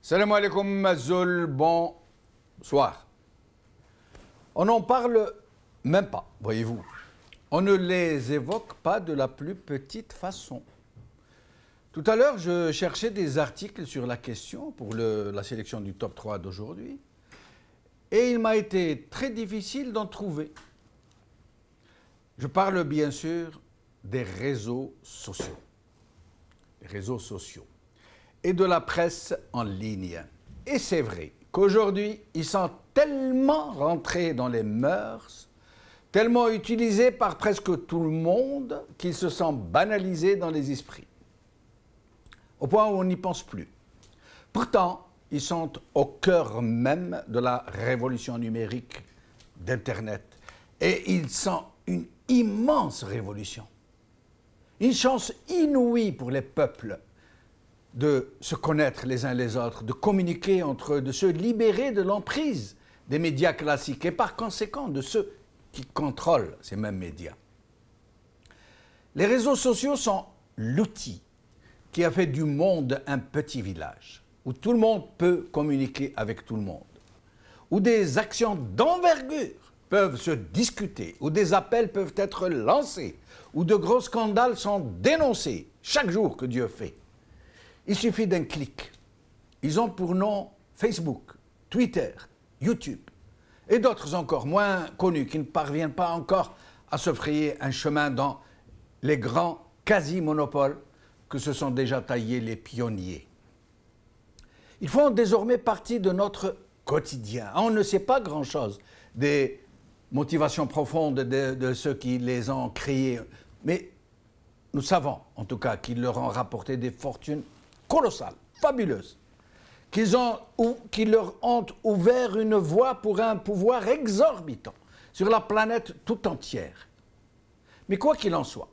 Salam alaikum Mazoul, bonsoir. On n'en parle même pas, voyez-vous. On ne les évoque pas de la plus petite façon. Tout à l'heure, je cherchais des articles sur la question pour la sélection du top 3 d'aujourd'hui. Et il m'a été très difficile d'en trouver. Je parle bien sûr des réseaux sociaux. Les réseaux sociaux. Et de la presse en ligne. Et c'est vrai qu'aujourd'hui, ils sont tellement rentrés dans les mœurs, tellement utilisés par presque tout le monde, qu'ils se sont banalisés dans les esprits. Au point où on n'y pense plus. Pourtant, ils sont au cœur même de la révolution numérique d'Internet. Et ils sont une immense révolution. Une chance inouïe pour les peuples de se connaître les uns les autres, de communiquer entre eux, de se libérer de l'emprise des médias classiques et par conséquent de ceux qui contrôlent ces mêmes médias. Les réseaux sociaux sont l'outil qui a fait du monde un petit village, où tout le monde peut communiquer avec tout le monde, où des actions d'envergure peuvent se discuter, où des appels peuvent être lancés, où de gros scandales sont dénoncés chaque jour que Dieu fait. Il suffit d'un clic. Ils ont pour nom Facebook, Twitter, YouTube et d'autres encore moins connus qui ne parviennent pas encore à se frayer un chemin dans les grands quasi-monopoles que se sont déjà taillés les pionniers. Ils font désormais partie de notre quotidien. On ne sait pas grand-chose des motivations profondes de ceux qui les ont créés, mais nous savons en tout cas qu'ils leur ont rapporté des fortunes colossales, fabuleuses, qui leur ont ouvert une voie pour un pouvoir exorbitant sur la planète tout entière. Mais quoi qu'il en soit,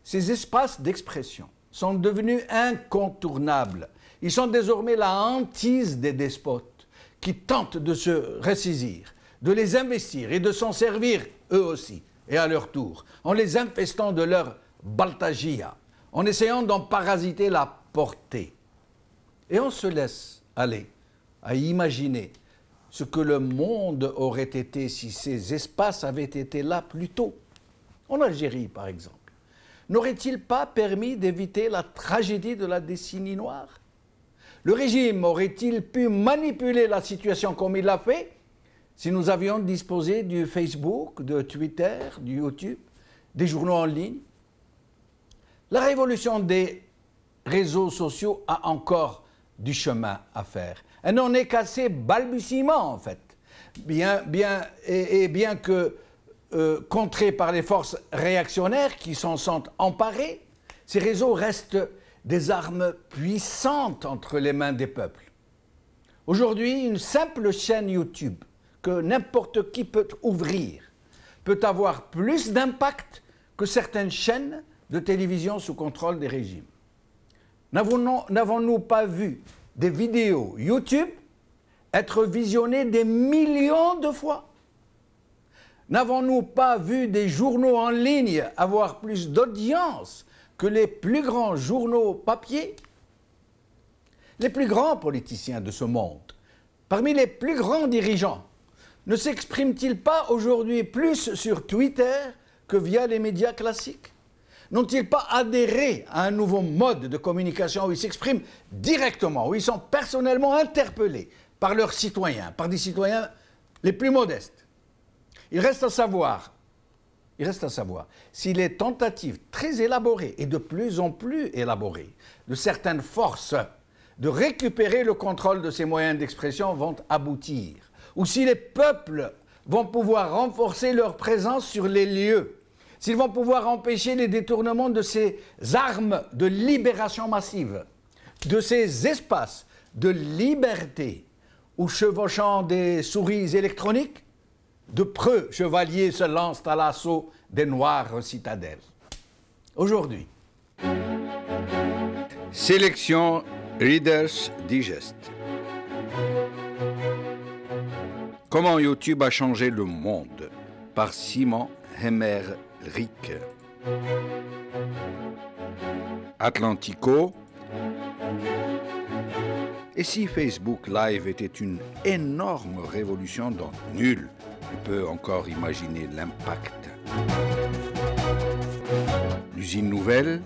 ces espaces d'expression sont devenus incontournables. Ils sont désormais la hantise des despotes qui tentent de se ressaisir, de les investir et de s'en servir eux aussi, et à leur tour, en les infestant de leur baltagia, en essayant d'en parasiter la portée. Et on se laisse aller à imaginer ce que le monde aurait été si ces espaces avaient été là plus tôt. En Algérie, par exemple. N'aurait-il pas permis d'éviter la tragédie de la décennie noire? Le régime aurait-il pu manipuler la situation comme il l'a fait si nous avions disposé du Facebook, de Twitter, du YouTube, des journaux en ligne? La révolution des réseaux sociaux a encore du chemin à faire. Elle n'en est qu'à ses balbutiements, en fait. Bien que contrés par les forces réactionnaires qui s'en sont emparées, ces réseaux restent des armes puissantes entre les mains des peuples. Aujourd'hui, une simple chaîne YouTube que n'importe qui peut ouvrir peut avoir plus d'impact que certaines chaînes de télévision sous contrôle des régimes. N'avons-nous pas vu des vidéos YouTube être visionnées des millions de fois? N'avons-nous pas vu des journaux en ligne avoir plus d'audience que les plus grands journaux papier? Les plus grands politiciens de ce monde, parmi les plus grands dirigeants, ne s'expriment-ils pas aujourd'hui plus sur Twitter que via les médias classiques? N'ont-ils pas adhéré à un nouveau mode de communication où ils s'expriment directement, où ils sont personnellement interpellés par leurs citoyens, par des citoyens les plus modestes? Il reste à savoir si les tentatives très élaborées et de plus en plus élaborées de certaines forces de récupérer le contrôle de ces moyens d'expression vont aboutir, ou si les peuples vont pouvoir renforcer leur présence sur les lieux, s'ils vont pouvoir empêcher les détournements de ces armes de libération massive, de ces espaces de liberté où, chevauchant des souris électroniques, de preux chevaliers se lancent à l'assaut des noires citadelles. Aujourd'hui, sélection Reader's Digest. Comment YouTube a changé le monde par Simon Hemerich. Atlantico, Et si Facebook Live était une énorme révolution dont nul ne peut encore imaginer l'impact? L'usine nouvelle?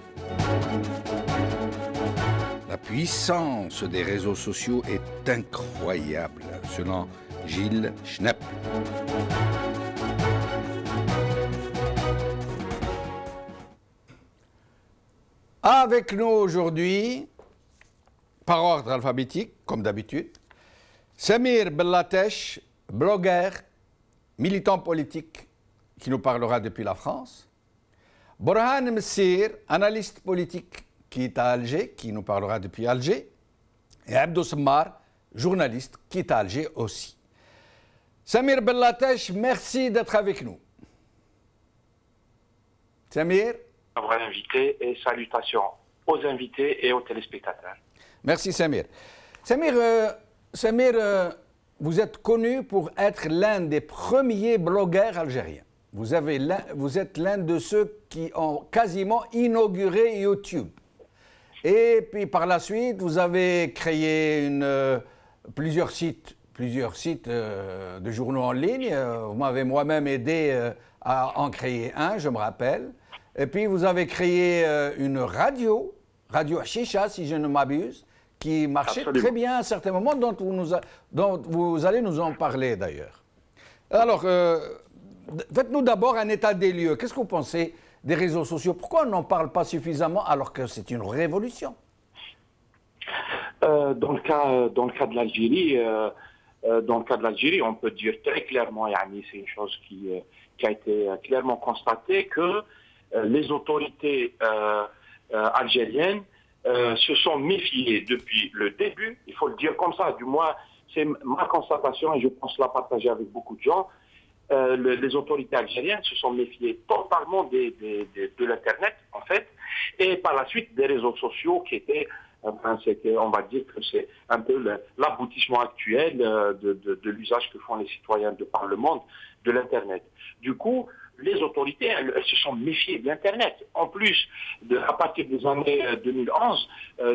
La puissance des réseaux sociaux est incroyable, selon Gilles Schnepp. Avec nous aujourd'hui, par ordre alphabétique, comme d'habitude, Samir Bellatesh, blogueur, militant politique, qui nous parlera depuis la France. Borhan Messir, analyste politique, qui est à Alger, qui nous parlera depuis Alger. Et Abdou Semmar, journaliste, qui est à Alger aussi. Samir Bellatesh, merci d'être avec nous. Samir. Avoir invité et salutations aux invités et aux téléspectateurs. Merci Samir. Samir, vous êtes connu pour être l'un des premiers blogueurs algériens. Vous êtes l'un de ceux qui ont quasiment inauguré YouTube. Et puis par la suite, vous avez créé plusieurs sites de journaux en ligne. Vous m'avez moi-même aidé à en créer un, je me rappelle. Et puis vous avez créé une radio Chicha, si je ne m'abuse, qui marchait Absolument. très bien à un certain moment, dont vous allez nous en parler d'ailleurs. Alors, faites-nous d'abord un état des lieux. Qu'est-ce que vous pensez des réseaux sociaux? Pourquoi on n'en parle pas suffisamment alors que c'est une révolution? Dans le cas de l'Algérie, on peut dire très clairement, Yani, c'est une chose qui a été clairement constatée, que les autorités algériennes se sont méfiées depuis le début, il faut le dire comme ça, du moins c'est ma constatation et je pense la partager avec beaucoup de gens. Les autorités algériennes se sont méfiées totalement de l'Internet, en fait, et par la suite des réseaux sociaux qui étaient, on va dire que c'est un peu l'aboutissement actuel de l'usage que font les citoyens de par le monde de l'Internet. Du coup, les autorités, elles se sont méfiées de l'Internet. En plus, à partir des années 2011,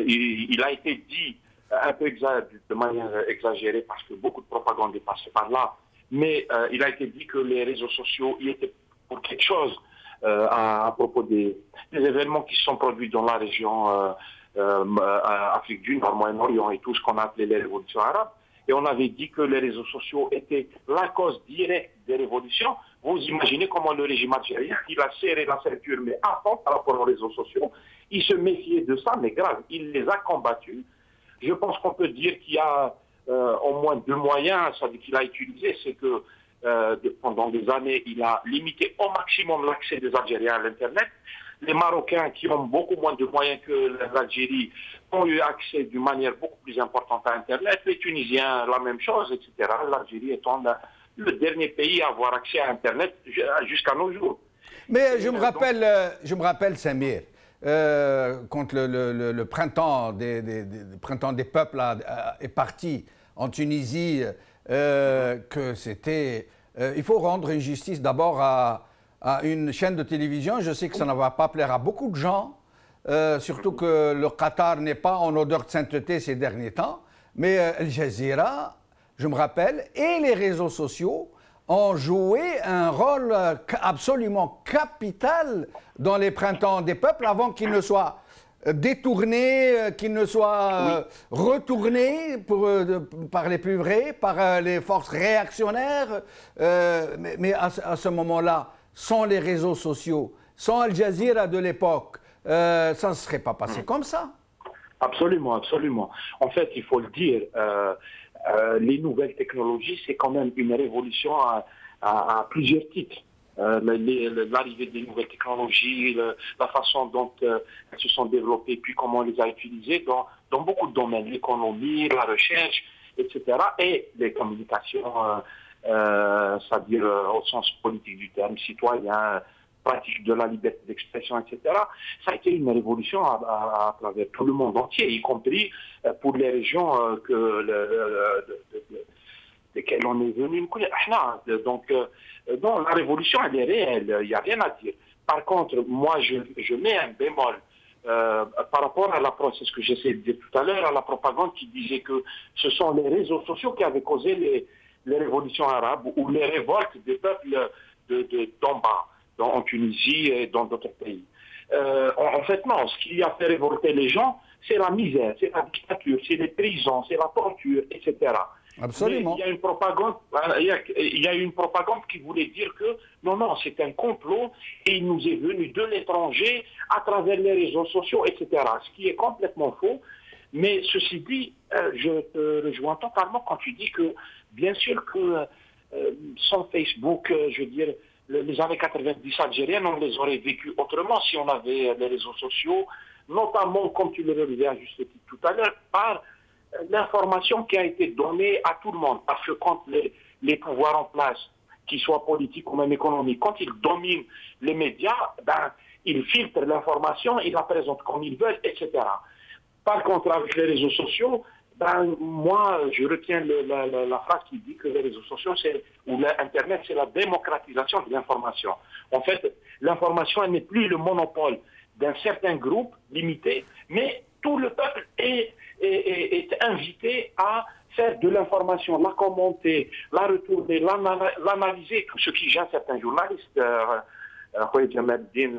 il a été dit un peu de manière exagérée, parce que beaucoup de propagande est passée par là, mais il a été dit que les réseaux sociaux y étaient pour quelque chose à propos des événements qui se sont produits dans la région Afrique du Nord, Moyen-Orient et tout ce qu'on a appelé les révolutions arabes. Et on avait dit que les réseaux sociaux étaient la cause directe des révolutions. Vous imaginez comment le régime algérien, il a serré la ceinture, mais à fond par rapport aux réseaux sociaux. Il se méfiait de ça, mais grave, il les a combattus. Je pense qu'on peut dire qu'il y a au moins deux moyens qu'il a utilisé, c'est que pendant des années, il a limité au maximum l'accès des Algériens à l'Internet. Les Marocains, qui ont beaucoup moins de moyens que l'Algérie, ont eu accès d'une manière beaucoup plus importante à Internet. Les Tunisiens, la même chose, etc. L'Algérie étant le dernier pays à avoir accès à Internet jusqu'à nos jours. Mais je me rappelle, Samir, quand le printemps des peuples est parti en Tunisie, que c'était... il faut rendre une justice d'abord à une chaîne de télévision. Je sais que ça ne va pas plaire à beaucoup de gens, surtout que le Qatar n'est pas en odeur de sainteté ces derniers temps. Mais Al Jazeera, je me rappelle, et les réseaux sociaux ont joué un rôle absolument capital dans les printemps des peuples avant qu'ils ne soient détournés, qu'ils ne soient retournés par les plus vrais, par les forces réactionnaires. Mais à ce moment-là, sans les réseaux sociaux, sans Al Jazeera de l'époque, ça ne serait pas passé comme ça. Absolument, absolument. En fait, il faut le dire, les nouvelles technologies, c'est quand même une révolution à plusieurs titres. L'arrivée des nouvelles technologies, la façon dont elles se sont développées, puis comment on les a utilisées dans beaucoup de domaines, l'économie, la recherche, etc. Et les communications, c'est-à-dire au sens politique du terme, citoyen, pratique de la liberté d'expression, etc. Ça a été une révolution à travers tout le monde entier, y compris pour les régions desquelles on est venu. Donc, non, la révolution, elle est réelle, il n'y a rien à dire. Par contre, moi, je mets un bémol par rapport à c'est ce que j'essaie de dire tout à l'heure, à la propagande qui disait que ce sont les réseaux sociaux qui avaient causé les révolutions arabes ou les révoltes des peuples d'en bas, en Tunisie et dans d'autres pays. En fait, non. Ce qui a fait révolter les gens, c'est la misère, c'est la dictature, c'est les prisons, c'est la torture, etc. Absolument. Mais il y a une propagande qui voulait dire que non, c'est un complot et il nous est venu de l'étranger à travers les réseaux sociaux, etc. Ce qui est complètement faux. Mais ceci dit, je te rejoins totalement quand tu dis que, bien sûr que sans Facebook, je veux dire, les années 90 algériennes, on les aurait vécues autrement si on avait les réseaux sociaux, notamment, comme tu le relevais à juste titre tout à l'heure, par l'information qui a été donnée à tout le monde. Parce que quand les pouvoirs en place, qu'ils soient politiques ou même économiques, quand ils dominent les médias, ils filtrent l'information, ils la présentent comme ils veulent, etc. Par contre, avec les réseaux sociaux, moi, je retiens la phrase qui dit que les réseaux sociaux, ou l'Internet, c'est la démocratisation de l'information. En fait, l'information, elle n'est plus le monopole d'un certain groupe limité, mais tout le peuple est invité à faire de l'information, la commenter, la retourner, l'analyser, ce qui gêne certains journalistes,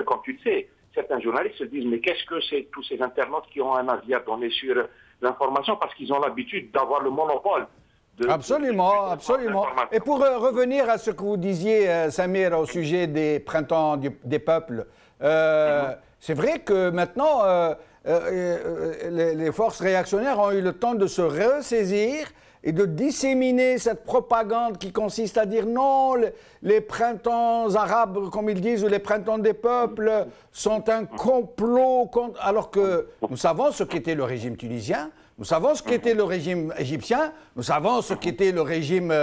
comme tu le sais. Certains journalistes se disent, mais qu'est-ce que c'est tous ces internautes qui ont un avis à donner sur l'information parce qu'ils ont l'habitude d'avoir le monopole. Absolument. Et pour revenir à ce que vous disiez, Samir, au sujet des printemps des peuples, c'est vrai que maintenant, les forces réactionnaires ont eu le temps de se ressaisir et de disséminer cette propagande qui consiste à dire non, les printemps arabes, comme ils disent, ou les printemps des peuples sont un complot, alors que nous savons ce qu'était le régime tunisien, nous savons ce qu'était le régime égyptien, nous savons ce qu'était le régime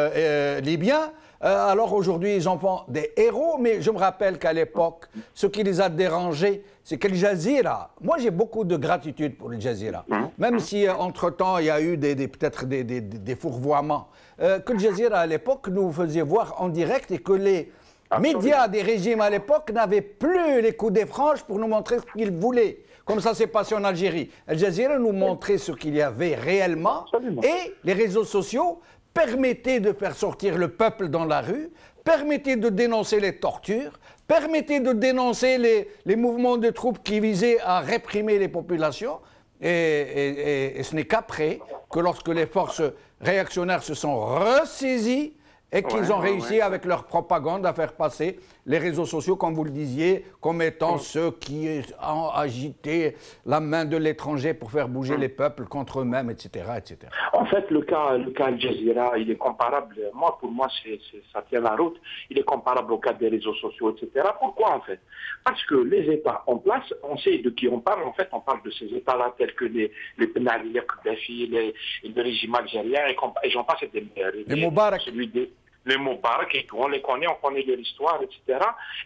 libyen. Alors aujourd'hui, ils en font des héros, mais je me rappelle qu'à l'époque, ce qui les a dérangés, c'est que le Jazeera, moi j'ai beaucoup de gratitude pour le Jazeera, même si entre-temps il y a eu peut-être des fourvoiements, que le Jazeera à l'époque nous faisait voir en direct et que les médias des régimes à l'époque n'avaient plus les coups des franges pour nous montrer ce qu'ils voulaient. Comme ça s'est passé en Algérie. Al Jazeera nous montrait ce qu'il y avait réellement et les réseaux sociaux permettaient de faire sortir le peuple dans la rue, permettaient de dénoncer les tortures, permettaient de dénoncer les mouvements de troupes qui visaient à réprimer les populations. Et ce n'est qu'après que lorsque les forces réactionnaires se sont ressaisies et qu'ils ont réussi avec leur propagande à faire passer les réseaux sociaux, comme vous le disiez, comme étant ceux qui ont agité la main de l'étranger pour faire bouger les peuples contre eux-mêmes, etc., etc. En fait, le cas Al Jazeera, il est comparable, pour moi, ça tient la route, il est comparable au cas des réseaux sociaux, etc. Pourquoi, en fait? Parce que les États en place, on sait de qui on parle, en fait, on parle de ces États-là, tels que les Ben Ali, les Kadhafi, le régime algérien, et j'en passe, les Moubarak. Les Moubarak, et on les connaît, on connaît leur histoire, etc.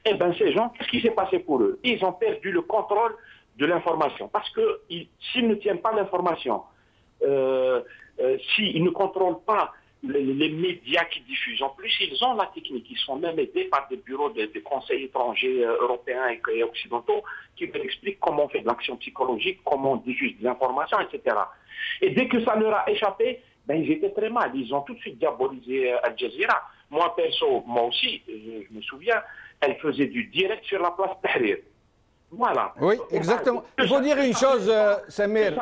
Eh bien, ces gens, qu'est-ce qui s'est passé pour eux? Ils ont perdu le contrôle de l'information. Parce que s'ils ne tiennent pas l'information, s'ils ne contrôlent pas les médias qui diffusent, en plus, ils ont la technique. Ils sont même aidés par des bureaux des conseils étrangers européens et occidentaux qui leur expliquent comment on fait de l'action psychologique, comment on diffuse des informations, etc. Et dès que ça leur a échappé, ils étaient très mal. Ils ont tout de suite diabolisé Al Jazeera. Moi, perso, moi aussi, je me souviens, elle faisait du direct sur la place Tahrir. Voilà. Oui, exactement. Il faut dire une chose, Samir.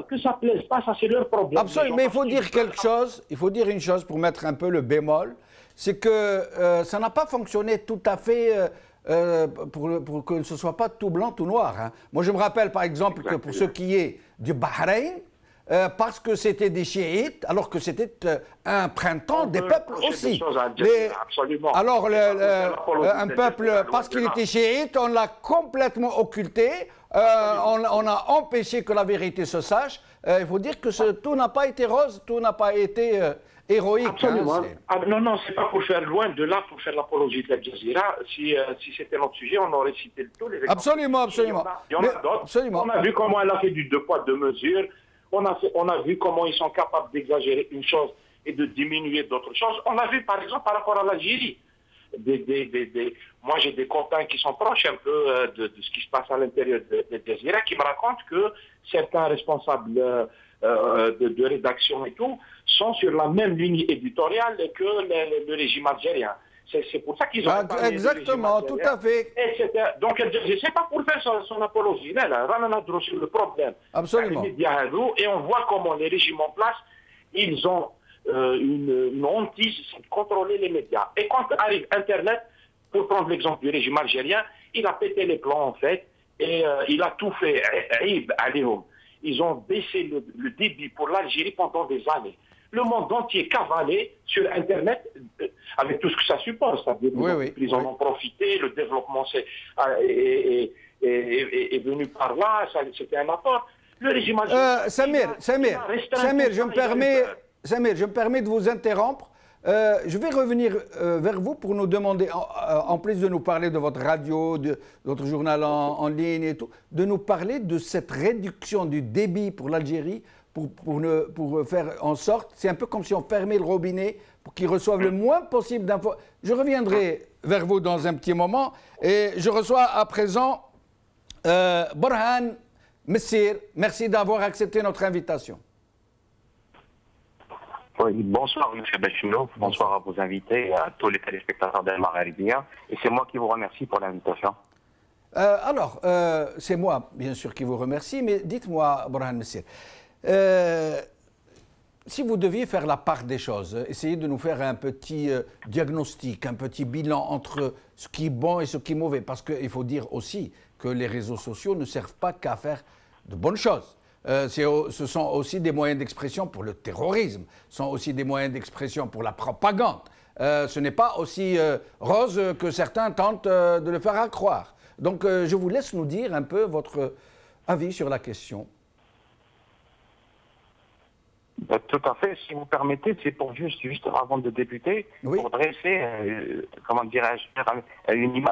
Que ça plaise pas, ça c'est leur problème. Absolument, mais il faut dire quelque chose. Il faut dire une chose pour mettre un peu le bémol. C'est que ça n'a pas fonctionné tout à fait pour que ce ne soit pas tout blanc, tout noir. Hein. Moi, je me rappelle, par exemple, que pour ce qui est du Bahreïn, parce que c'était des chiites, alors que c'était un printemps des peuples aussi. Alors, un peuple, parce qu'il était chiite, on l'a complètement occulté, on a empêché que la vérité se sache. Il faut dire que tout n'a pas été rose, tout n'a pas été héroïque. Absolument. Non, c'est pas pour faire loin de là, pour faire l'apologie de Al Jazeera. Si c'était notre sujet, on aurait cité tous les exemples. Absolument. Il y en a d'autres. On a vu comment elle a fait du deux poids, deux mesures. On a vu comment ils sont capables d'exagérer une chose et de diminuer d'autres choses. On a vu, par exemple, par rapport à l'Algérie. Moi, j'ai des copains qui sont proches un peu de ce qui se passe à l'intérieur des Irak qui me racontent que certains responsables de rédaction et tout sont sur la même ligne éditoriale que le régime algérien. C'est pour ça qu'ils ont exactement, tout à fait. Donc, c'est pas pour faire son apologie. Là, on a sur le problème. Absolument. Et on voit comment les régimes en place, ils ont une hantise, c'est de contrôler les médias. Et quand arrive Internet, pour prendre l'exemple du régime algérien, il a pété les plans en fait, et il a tout fait. Ils ont baissé le débit pour l'Algérie pendant des années. Le monde entier cavalé sur Internet, avec tout ce que ça suppose. Ils en ont profité, le développement est venu par là, c'était un apport. Le régime algérien... Samir, je me permets de vous interrompre. Je vais revenir vers vous pour nous demander, en plus de nous parler de votre radio, de votre journal en ligne et tout, de nous parler de cette réduction du débit pour l'Algérie pour faire en sorte, c'est un peu comme si on fermait le robinet pour qu'ils reçoivent le moins possible d'infos. Je reviendrai vers vous dans un petit moment et je reçois à présent Borhan Messir. Merci d'avoir accepté notre invitation. Oui, bonsoir M. Bachino, bonsoir à vos invités et à tous les téléspectateurs d'Al Maghribia. Et c'est moi qui vous remercie pour l'invitation. C'est moi, bien sûr, qui vous remercie, mais dites-moi, Borhan Messir, si vous deviez faire la part des choses, essayez de nous faire un petit diagnostic, un petit bilan entre ce qui est bon et ce qui est mauvais, parce qu'il faut dire aussi que les réseaux sociaux ne servent pas qu'à faire de bonnes choses. Ce sont aussi des moyens d'expression pour le terrorisme, ce sont aussi des moyens d'expression pour la propagande. Ce n'est pas aussi rose que certains tentent de le faire croire. Donc je vous laisse nous dire un peu votre avis sur la question. Tout à fait, si vous permettez, c'est pour juste avant de débuter, pour dresser, comment dirais-je,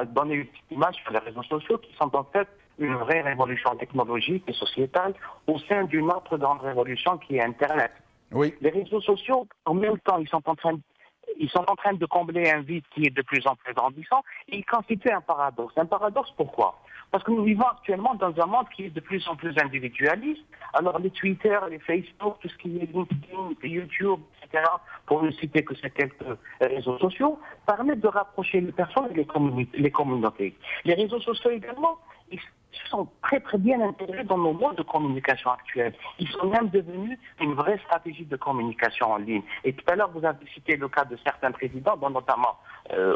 donner une petite image sur les réseaux sociaux qui sont en fait une vraie révolution technologique et sociétale au sein d'une autre grande révolution qui est Internet. Oui. Les réseaux sociaux, en même temps, ils sont en train de combler un vide qui est de plus en plus grandissant et ils constituent un paradoxe. Un paradoxe pourquoi? Parce que nous vivons actuellement dans un monde qui est de plus en plus individualiste. Alors les Twitter, les Facebook, tout ce qui est LinkedIn, YouTube, etc., pour ne citer que ces quelques réseaux sociaux, permettent de rapprocher les personnes et les communautés. Les réseaux sociaux également, ils sont très très bien intégrés dans nos modes de communication actuels. Ils sont même devenus une vraie stratégie de communication en ligne. Et tout à l'heure, vous avez cité le cas de certains présidents, dont notamment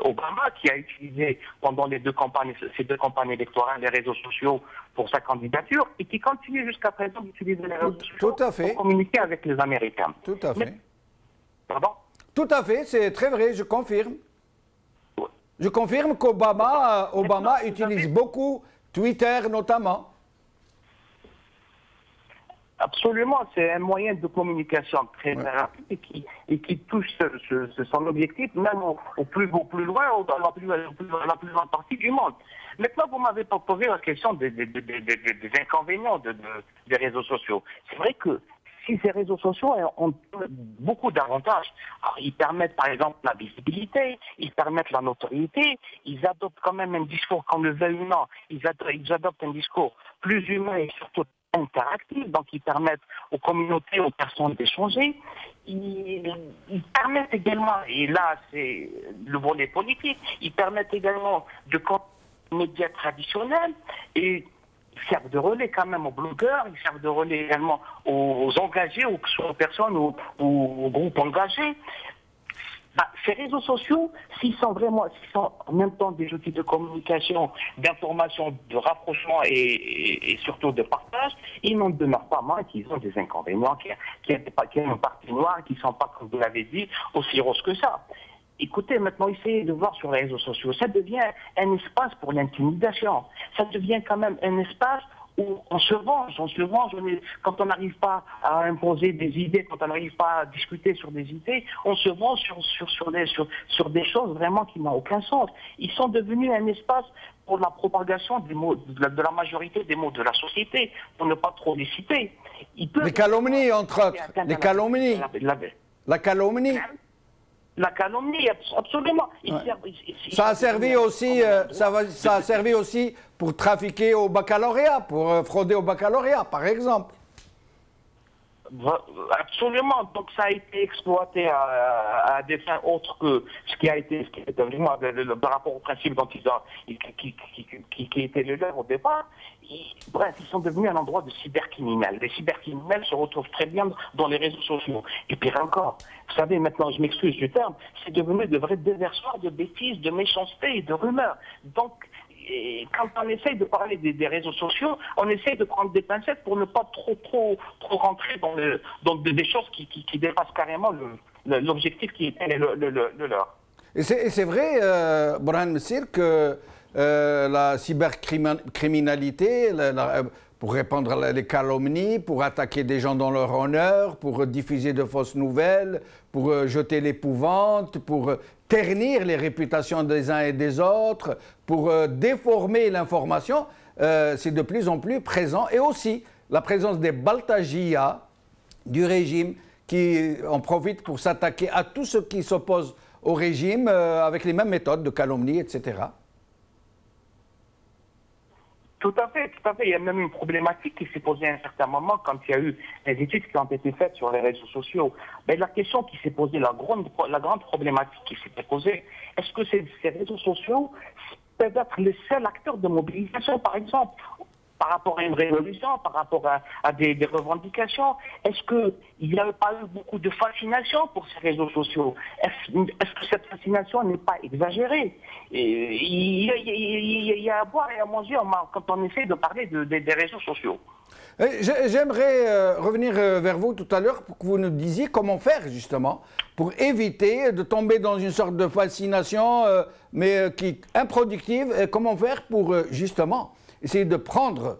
Obama, qui a utilisé pendant ces deux campagnes électorales les réseaux sociaux pour sa candidature et qui continue jusqu'à présent d'utiliser les réseaux sociaux pour communiquer avec les Américains. Tout à fait. Pardon? Tout à fait, c'est très vrai, je confirme. Je confirme qu'Obama utilise beaucoup Twitter notamment. Absolument, c'est un moyen de communication très rapide et qui touche son objectif même au plus loin, dans la plus grande partie du monde. Maintenant, vous m'avez posé la question des inconvénients des réseaux sociaux. C'est vrai que si ces réseaux sociaux ont beaucoup d'avantages, alors ils permettent par exemple la visibilité, ils permettent la notoriété, ils adoptent quand même un discours, qu'on le veuille ou non, ils adoptent un discours plus humain et surtout interactif, donc ils permettent aux communautés, aux personnes d'échanger. Ils permettent également, et là c'est le volet politique, ils permettent également de médias traditionnels et ils servent de relais quand même aux blogueurs, ils servent de relais également aux engagés, aux personnes, aux groupes engagés. Ces réseaux sociaux, s'ils sont en même temps des outils de communication, d'information, de rapprochement et surtout de partage, ils n'en demeurent pas moins qu'ils ont des inconvénients, qu'il y a une partie noire, qui ne sont pas, comme vous l'avez dit, aussi roses que ça. Écoutez, maintenant, essayez de voir sur les réseaux sociaux. Ça devient un espace pour l'intimidation. Ça devient quand même un espace où on se venge. Quand on n'arrive pas à imposer des idées, quand on n'arrive pas à discuter sur des idées, on se venge sur des choses vraiment qui n'ont aucun sens. Ils sont devenus un espace pour la propagation des mots, de la majorité des mots de la société, pour ne pas trop les citer. Les calomnies, entre autres. Les calomnies. La calomnie. La calomnie, absolument. Ça a servi aussi, ça a servi aussi pour trafiquer au baccalauréat, pour frauder au baccalauréat, par exemple. Absolument. Donc ça a été exploité à des fins autres que ce qui a été vraiment par rapport au principe dont qui était le leur au départ. Bref, ils sont devenus un endroit de cybercriminels. Les cybercriminels se retrouvent très bien dans les réseaux sociaux. Et pire encore, vous savez, maintenant, je m'excuse du terme, c'est devenu de vrais déversoirs de bêtises, de méchanceté et de rumeurs. Donc, et quand on essaye de parler des réseaux sociaux, on essaye de prendre des pincettes pour ne pas trop rentrer dans des choses qui dépassent carrément l'objectif qui était le leur. Et c'est vrai, Borhan Messir, que la cybercriminalité, pour répandre les calomnies, pour attaquer des gens dans leur honneur, pour diffuser de fausses nouvelles, pour jeter l'épouvante, pour ternir les réputations des uns et des autres, pour déformer l'information, c'est de plus en plus présent. Et aussi la présence des Baltagia du régime qui en profitent pour s'attaquer à tous ceux qui s'opposent au régime avec les mêmes méthodes de calomnie, etc. Tout à fait, tout à fait. Il y a même une problématique qui s'est posée à un certain moment quand il y a eu les études qui ont été faites sur les réseaux sociaux. Mais la question qui s'est posée, la grande problématique qui s'était posée, est-ce que ces réseaux sociaux peuvent être les seuls acteurs de mobilisation, par exemple, par rapport à une révolution, par rapport à des revendications? Est-ce qu'il n'y a pas eu beaucoup de fascination pour ces réseaux sociaux? Est-ce que cette fascination n'est pas exagérée? Il y a à boire et à manger quand on essaie de parler des réseaux sociaux. J'aimerais revenir vers vous tout à l'heure pour que vous nous disiez comment faire justement pour éviter de tomber dans une sorte de fascination mais qui est improductive. Et comment faire pour justement essayer de prendre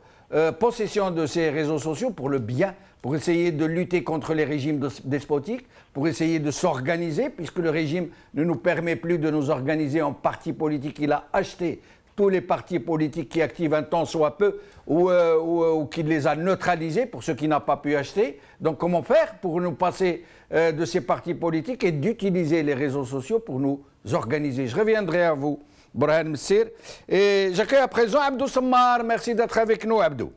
possession de ces réseaux sociaux pour le bien, pour essayer de lutter contre les régimes despotiques, pour essayer de s'organiser, puisque le régime ne nous permet plus de nous organiser en partis politiques. Il a acheté tous les partis politiques qui activent un temps soit peu ou qui les a neutralisés pour ceux qui n'ont pas pu acheter. Donc comment faire pour nous passer de ces partis politiques et d'utiliser les réseaux sociaux pour nous organiser? Je reviendrai à vous, Borhan Messir. Et j'accueille à présent Abdou Sammar. Merci d'être avec nous, Abdou.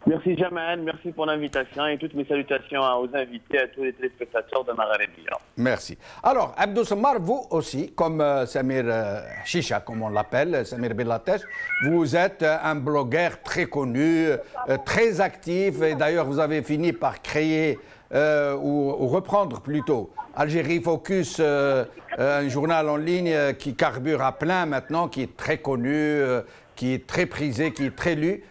Merci Jamal, merci pour l'invitation et toutes mes salutations aux invités, à tous les téléspectateurs de Maghrébia. Merci. Alors, Abdou Sammar, vous aussi, comme Samir Chicha, comme on l'appelle, Samir Bilatesh, vous êtes un blogueur très connu, très actif, et d'ailleurs vous avez fini par créer, ou reprendre plutôt, Algérie Focus, un journal en ligne qui carbure à plein maintenant, qui est très connu, qui est très prisé, qui est très lu.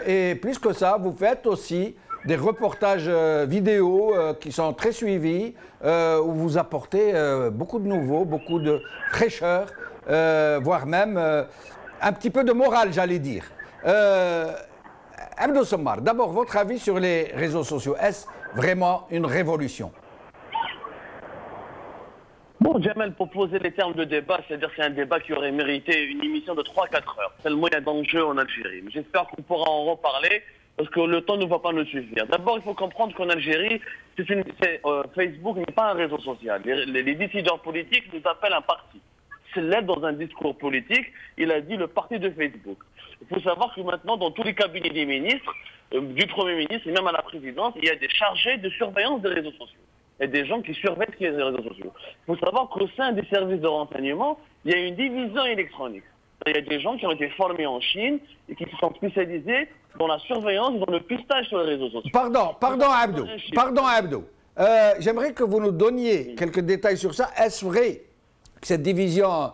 Et plus que ça, vous faites aussi des reportages vidéo qui sont très suivis, où vous apportez beaucoup de nouveaux, beaucoup de fraîcheur, voire même un petit peu de morale, j'allais dire. Abdou Sammar, d'abord, votre avis sur les réseaux sociaux. Est-ce vraiment une révolution? Bon, Jamal, pour poser les termes de débat, c'est-à-dire que c'est un débat qui aurait mérité une émission de 3-4 heures. C'est le moyen d'enjeu en Algérie. J'espère qu'on pourra en reparler parce que le temps ne va pas nous suffire. D'abord, il faut comprendre qu'en Algérie, Facebook n'est pas un réseau social. Les décideurs politiques nous appellent un parti. C'est là, dans un discours politique, il a dit le parti de Facebook. Il faut savoir que maintenant, dans tous les cabinets des ministres, du Premier ministre et même à la présidence, il y a des chargés de surveillance des réseaux sociaux. Il y a des gens qui surveillent ce qui est les réseaux sociaux. Il faut savoir qu'au sein des services de renseignement, il y a une division électronique. Il y a des gens qui ont été formés en Chine et qui se sont spécialisés dans la surveillance, dans le pistage sur les réseaux sociaux. Pardon Abdou. J'aimerais que vous nous donniez quelques détails sur ça. Est-ce vrai que cette division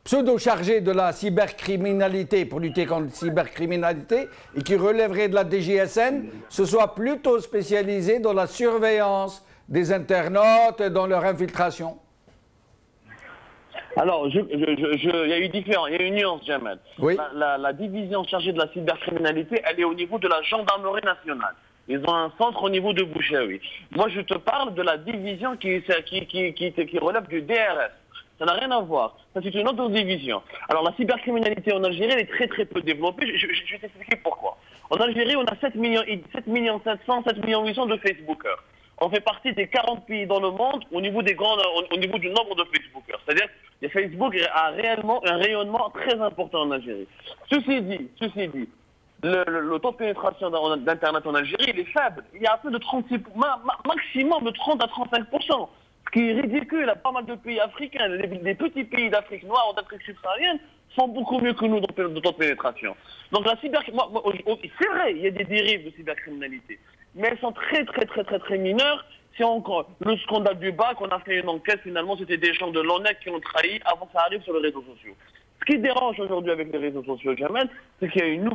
pseudo-chargée de la cybercriminalité, pour lutter contre la cybercriminalité, et qui relèverait de la DGSN, se soit plutôt spécialisée dans la surveillance des internautes, dans leur infiltration? Alors, il y a une nuance, Jamal. Oui. La division chargée de la cybercriminalité, elle est au niveau de la gendarmerie nationale. Ils ont un centre au niveau de Bouchaoui. Moi, je te parle de la division qui relève du DRS. Ça n'a rien à voir. Ça, c'est une autre division. Alors, la cybercriminalité en Algérie, elle est très très peu développée. Je vais t'expliquer pourquoi. En Algérie, on a 7 millions 800 de Facebookers. on fait partie des 40 pays dans le monde au niveau, au niveau du nombre de Facebookers. C'est-à-dire que Facebook a réellement un rayonnement très important en Algérie. Ceci dit, le taux de pénétration d'Internet en Algérie, il est faible. Il y a un peu de 36, maximum de 30 à 35%. Ce qui est ridicule. Il y a pas mal de pays africains, des petits pays d'Afrique noire ou d'Afrique subsaharienne font beaucoup mieux que nous dans le taux de pénétration. Donc la cybercriminalité, c'est vrai, il y a des dérives de cybercriminalité, mais elles sont très mineures. Si le scandale du bac, on a fait une enquête, finalement c'était des gens de l'ONEC qui ont trahi avant que ça arrive sur les réseaux sociaux. Ce qui dérange aujourd'hui avec les réseaux sociaux, Jamel, c'est qu'il y a une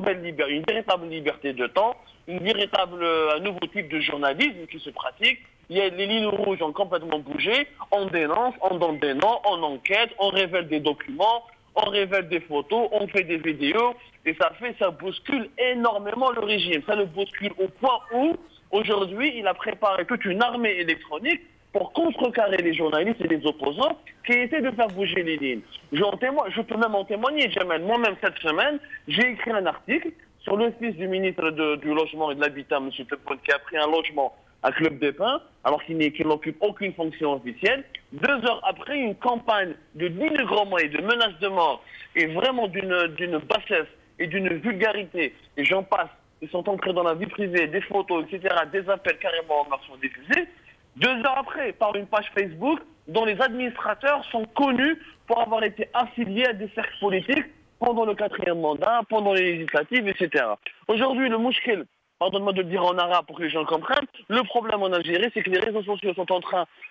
véritable liberté de temps, un nouveau type de journalisme qui se pratique. Il y a les lignes rouges ont complètement bougé, on dénonce, on donne des noms, on enquête, on révèle des documents, on révèle des photos, on fait des vidéos, et ça bouscule énormément le régime. Ça le bouscule au point où, aujourd'hui, il a préparé toute une armée électronique pour contrecarrer les journalistes et les opposants qui essaient de faire bouger les lignes. Je peux même en témoigner, Jamel. Moi-même, cette semaine, j'ai écrit un article sur le fils du ministre du Logement et de l'Habitat, M. Tebboune, qui a pris un logement à Club des Pins, alors qu'il n'occupe aucune fonction officielle. 2 heures après, une campagne de dénigrement et de menaces de mort, et vraiment d'une bassesse et d'une vulgarité, et j'en passe, ils sont entrés dans la vie privée, des photos, etc., des appels carrément en sont diffusés. 2 heures après, par une page Facebook dont les administrateurs sont connus pour avoir été affiliés à des cercles politiques pendant le 4e mandat, pendant les législatives, etc. Aujourd'hui, le mouchkil, pardonne-moi de le dire en arabe pour que les gens comprennent, le problème en Algérie, c'est que les réseaux sociaux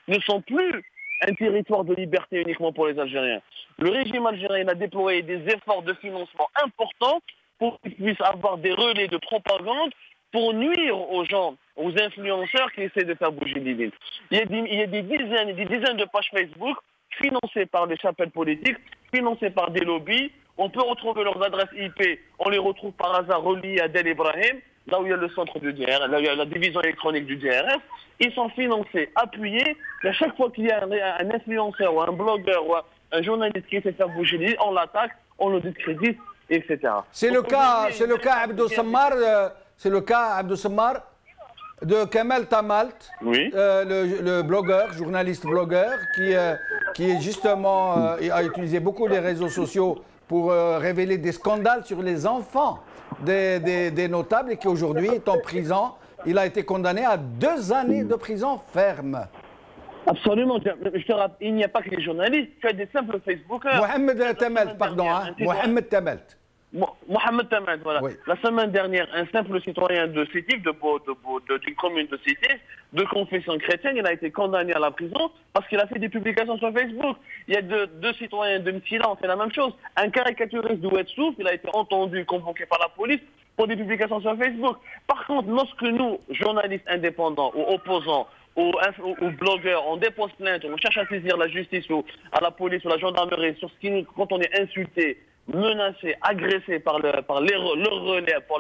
ne sont plus un territoire de liberté uniquement pour les Algériens. Le régime algérien a déployé des efforts de financement importants pour qu'ils puissent avoir des relais de propagande pour nuire aux gens, aux influenceurs qui essaient de faire bouger les lignes. Il y a des dizaines et des dizaines de pages Facebook financées par des chapelles politiques, financées par des lobbies. On peut retrouver leurs adresses IP, on les retrouve par hasard reliées à Del Ibrahim, là où il y a le centre du DRS, là où il y a la division électronique du DRS. Ils sont financés, appuyés, et à chaque fois qu'il y a un influenceur ou un blogueur ou un journaliste qui essaie de faire bouger les lignes, on l'attaque, on le discrédite, etc. C'est le cas Abdou Sammar, de Kamel Tamalt, oui. le blogueur, journaliste blogueur, qui justement a utilisé beaucoup les réseaux sociaux pour révéler des scandales sur les enfants des notables et qui aujourd'hui est en prison. Il a été condamné à 2 années de prison ferme. Absolument. Je te rappelle, il n'y a pas que les journalistes, tu as des simples Facebookers. Mohamed Tamalt, pardon. Mohamed Tamalt. Mohamed Tamalt, voilà. Oui. La semaine dernière, un simple citoyen de Sétif, d'une commune de Sétif, de confession chrétienne, il a été condamné à la prison parce qu'il a fait des publications sur Facebook. Il y a deux citoyens de Mtila ont fait la même chose. Un caricaturiste de Ouedsouf, il a été entendu, convoqué par la police pour des publications sur Facebook. Par contre, lorsque nous, journalistes indépendants ou opposants, ou blogueurs, on dépose plainte, on cherche à saisir la justice ou à la police ou la gendarmerie sur quand on est insulté, menacé, agressé par leur relais, par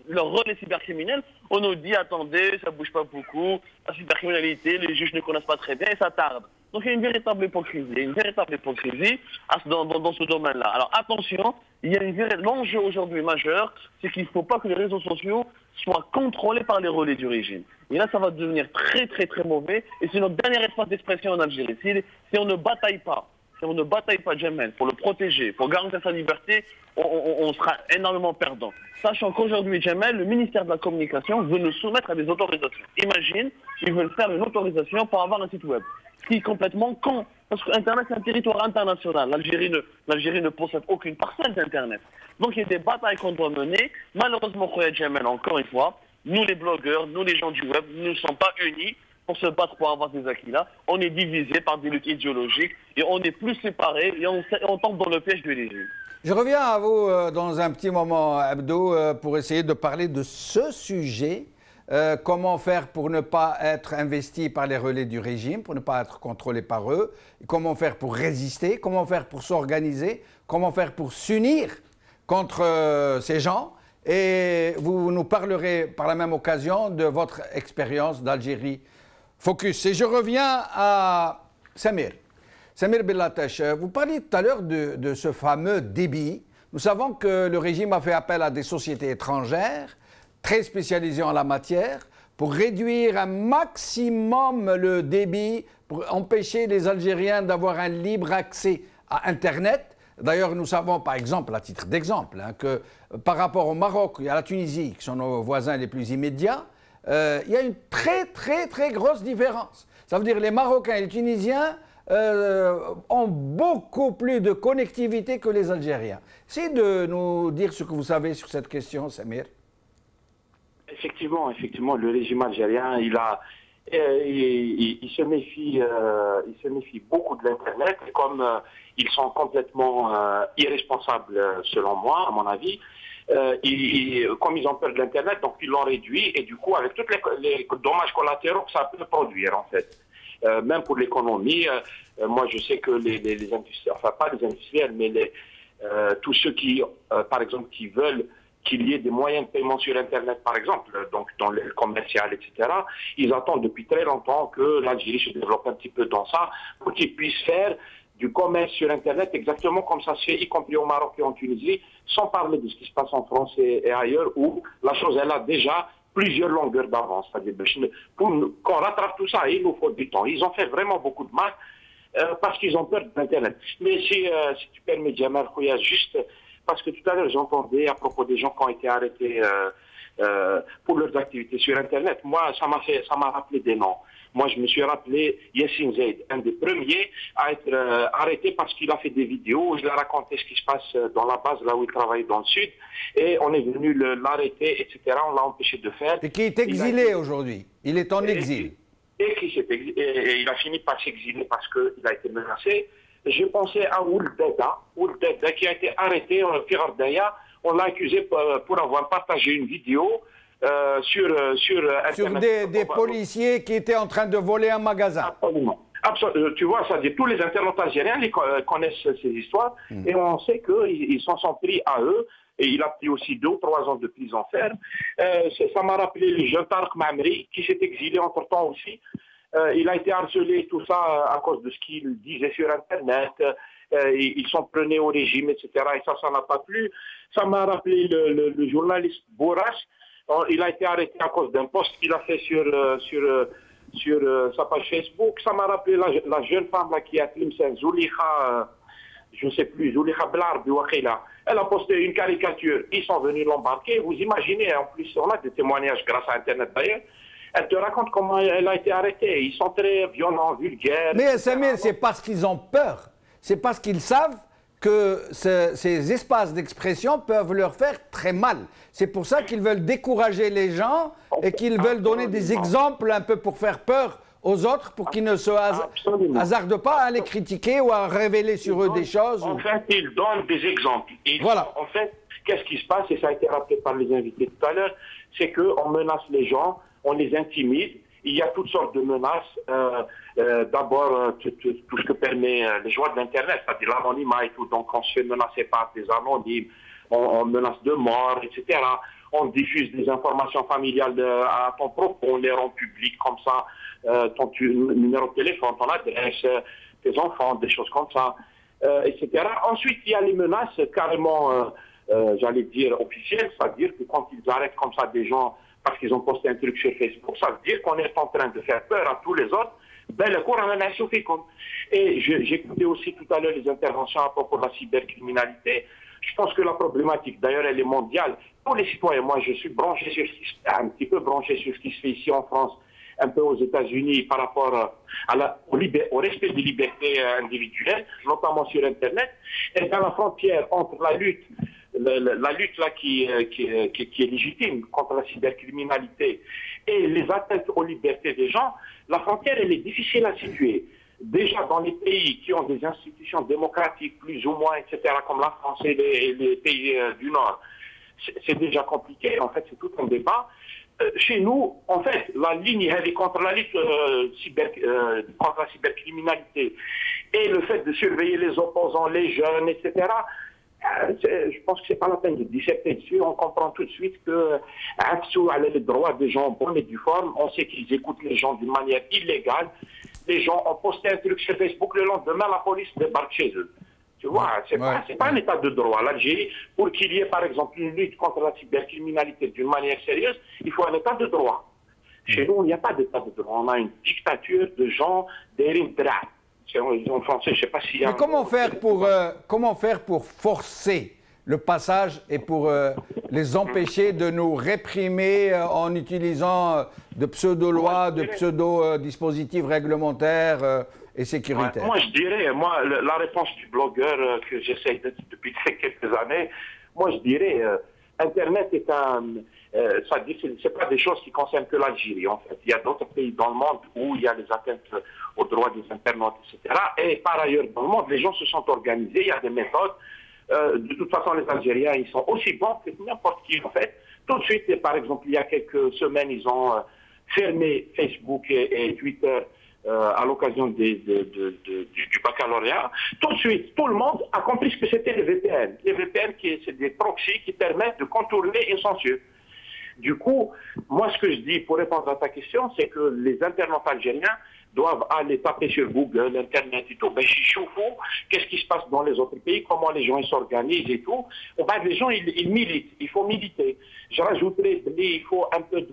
leur relais cybercriminel, on nous dit attendez, ça bouge pas beaucoup, la cybercriminalité, les juges ne connaissent pas très bien et ça tarde. Donc il y a une véritable hypocrisie dans ce domaine-là. Alors attention, il y a l'enjeu aujourd'hui majeur, c'est qu'il ne faut pas que les réseaux sociaux soient contrôlés par les relais du régime. Et là, ça va devenir très mauvais et c'est notre dernier espace d'expression en Algérie. Si on ne bataille pas, Jamel, pour le protéger, pour garantir sa liberté, on sera énormément perdant. Sachant qu'aujourd'hui, Jamel, le ministère de la Communication veut nous soumettre à des autorisations. Imagine, ils veulent faire une autorisation pour avoir un site web. Ce qui est complètement con. Parce que Internet, c'est un territoire international. L'Algérie ne possède aucune parcelle d'Internet. Donc il y a des batailles qu'on doit mener. Malheureusement, Khoya Jamel, encore une fois, nous les blogueurs, nous les gens du web, nous ne sommes pas unis pour se battre pour avoir ces acquis-là. On est divisés par des luttes idéologiques et on est plus séparés et on tombe dans le piège du régime. Je reviens à vous dans un petit moment, Abdou, pour essayer de parler de ce sujet. Comment faire pour ne pas être investi par les relais du régime, pour ne pas être contrôlé par eux, comment faire pour résister, comment faire pour s'organiser, comment faire pour s'unir contre ces gens. Et vous nous parlerez par la même occasion de votre expérience d'Algérie Focus. Et je reviens à Samir Bellatech. Vous parliez tout à l'heure de ce fameux débit. Nous savons que le régime a fait appel à des sociétés étrangères très spécialisées en la matière pour réduire un maximum le débit, pour empêcher les Algériens d'avoir un libre accès à Internet. D'ailleurs, nous savons, par exemple, à titre d'exemple, que par rapport au Maroc et à la Tunisie, qui sont nos voisins les plus immédiats, il y a une très grosse différence. Ça veut dire que les Marocains et les Tunisiens ont beaucoup plus de connectivité que les Algériens. Essayez de nous dire ce que vous savez sur cette question, Samir. Effectivement, le régime algérien, il se méfie beaucoup de l'Internet. Et comme ils sont complètement irresponsables, selon moi, à mon avis, comme ils ont peur de l'Internet, donc ils l'ont réduit. Et du coup, avec tous les dommages collatéraux que ça peut produire, en fait. Même pour l'économie, moi je sais que les industriels, enfin pas les industriels, mais tous ceux qui, par exemple, qui veulent qu'il y ait des moyens de paiement sur Internet, par exemple, donc dans le commercial, etc., ils attendent depuis très longtemps que l'Algérie se développe un petit peu dans ça, pour qu'ils puissent faire du commerce sur Internet exactement comme ça se fait, y compris au Maroc et en Tunisie, sans parler de ce qui se passe en France et ailleurs, où la chose, elle a déjà plusieurs longueurs d'avance. Pour qu'on rattrape tout ça, il nous faut du temps. Ils ont fait vraiment beaucoup de mal parce qu'ils ont peur d'Internet. Mais si tu permets, Jamal Khouya, juste parce que tout à l'heure j'entendais à propos des gens qui ont été arrêtés pour leurs activités sur Internet. Moi, ça m'a rappelé des noms. Moi, je me suis rappelé Yassine Zaid, un des premiers à être arrêté parce qu'il a fait des vidéos où il a raconté ce qui se passe dans la base, là où il travaillait dans le sud. Et on est venu l'arrêter, etc. On l'a empêché de faire. Et qui est exilé aujourd'hui. Il est en exil. Et il a fini par s'exiler parce qu'il a été menacé. J'ai pensé à Ould Dada, qui a été arrêté en Firdaya. On l'a accusé pour avoir partagé une vidéo sur Internet. Sur des policiers qui étaient en train de voler un magasin. Absolument. Tu vois, ça dit, tous les internautes algériens connaissent ces histoires et on sait qu'ils s'en sont pris à eux. Et il a pris aussi 2 ou 3 ans de prison ferme. Ça m'a rappelé le jeune Tarek Mamri, qui s'est exilé entre-temps aussi. Il a été harcelé, tout ça, à cause de ce qu'il disait sur Internet. Ils sont prenés au régime, etc. Et ça n'a pas plu. Ça m'a rappelé le journaliste Bourras. Il a été arrêté à cause d'un post qu'il a fait sur sa page Facebook. Ça m'a rappelé la jeune femme là, qui a Tlemcen, Zoulikha, je ne sais plus, Zoulikha Blar, Wakila. Elle a posté une caricature. Ils sont venus l'embarquer. Vous imaginez, en plus, on a des témoignages grâce à Internet d'ailleurs. Elle te raconte comment elle a été arrêtée. Ils sont très violents, vulgaires. Mais Samir, c'est parce qu'ils ont peur. C'est parce qu'ils savent que ces espaces d'expression peuvent leur faire très mal. C'est pour ça qu'ils veulent décourager les gens et qu'ils veulent donner des exemples un peu pour faire peur aux autres, pour qu'ils ne se hasardent pas à les critiquer ou à révéler sur eux des choses. En fait, ils donnent des exemples. Voilà. En fait, qu'est-ce qui se passe, et ça a été rappelé par les invités tout à l'heure, c'est qu'on menace les gens, on les intimide. Il y a toutes sortes de menaces. D'abord, tout ce que permet les joies de l'Internet, c'est-à-dire l'anonymat et tout. Donc, on se fait menacer par des anonymes, on menace de mort, etc. On diffuse des informations familiales à ton propos, on les rend publiques comme ça, ton numéro de téléphone, ton adresse, tes enfants, des choses comme ça, etc. Ensuite, il y a les menaces carrément, j'allais dire, officielles, c'est-à-dire que quand ils arrêtent comme ça des gens parce qu'ils ont posté un truc sur Facebook, ça veut dire qu'on est en train de faire peur à tous les autres. Ben, le cours en a chauffé comme. Et j'écoutais aussi tout à l'heure les interventions à propos de la cybercriminalité. Je pense que la problématique, d'ailleurs, elle est mondiale. Pour les citoyens, moi, je suis un petit peu branché sur ce qui se fait ici en France, un peu aux États-Unis par rapport au respect des libertés individuelles, notamment sur Internet. Et dans la frontière entre la lutte là qui est légitime contre la cybercriminalité et les atteintes aux libertés des gens, la frontière, elle est difficile à situer. Déjà, dans les pays qui ont des institutions démocratiques, plus ou moins, etc., comme la France et les pays du Nord, c'est déjà compliqué. En fait, c'est tout un débat. Chez nous, en fait, la ligne, elle est contre la lutte contre la cybercriminalité et le fait de surveiller les opposants, les jeunes, etc., je pense que c'est pas la peine de disserter dessus. On comprend tout de suite que les droits des gens en bonne et due forme, on sait qu'ils écoutent les gens d'une manière illégale. Les gens ont posté un truc sur Facebook, le lendemain, la police débarque chez eux. Tu vois, c'est pas un état de droit. L'Algérie, pour qu'il y ait par exemple une lutte contre la cybercriminalité d'une manière sérieuse, il faut un état de droit. Chez nous, il n'y a pas d'état de droit. On a une dictature de gens d'Erimdra. En français, je ne sais pas s'il y a... Mais comment faire pour forcer le passage et pour les empêcher de nous réprimer en utilisant de pseudo-lois, de pseudo-dispositifs réglementaires et sécuritaires? Moi, je dirais, la réponse du blogueur que j'essaie depuis quelques années, moi, je dirais, Internet est c'est pas des choses qui concernent que l'Algérie, en fait. Il y a d'autres pays dans le monde où il y a les atteintes aux droits des internautes, etc. Et par ailleurs, dans le monde, les gens se sont organisés, il y a des méthodes. De toute façon, les Algériens, ils sont aussi bons que n'importe qui, en fait. Tout de suite, par exemple, il y a quelques semaines, ils ont fermé Facebook et Twitter à l'occasion du baccalauréat. Tout de suite, tout le monde a compris ce que c'était les VPN. Les VPN, c'est des proxys qui permettent de contourner une censure. Du coup, moi, ce que je dis pour répondre à ta question, c'est que les internautes algériens doivent aller taper sur Google, Internet et tout. Ben, qu'est-ce qui se passe dans les autres pays, comment les gens s'organisent et tout. Ben, les gens, ils militent. Il faut militer. Je rajouterais, il faut un peu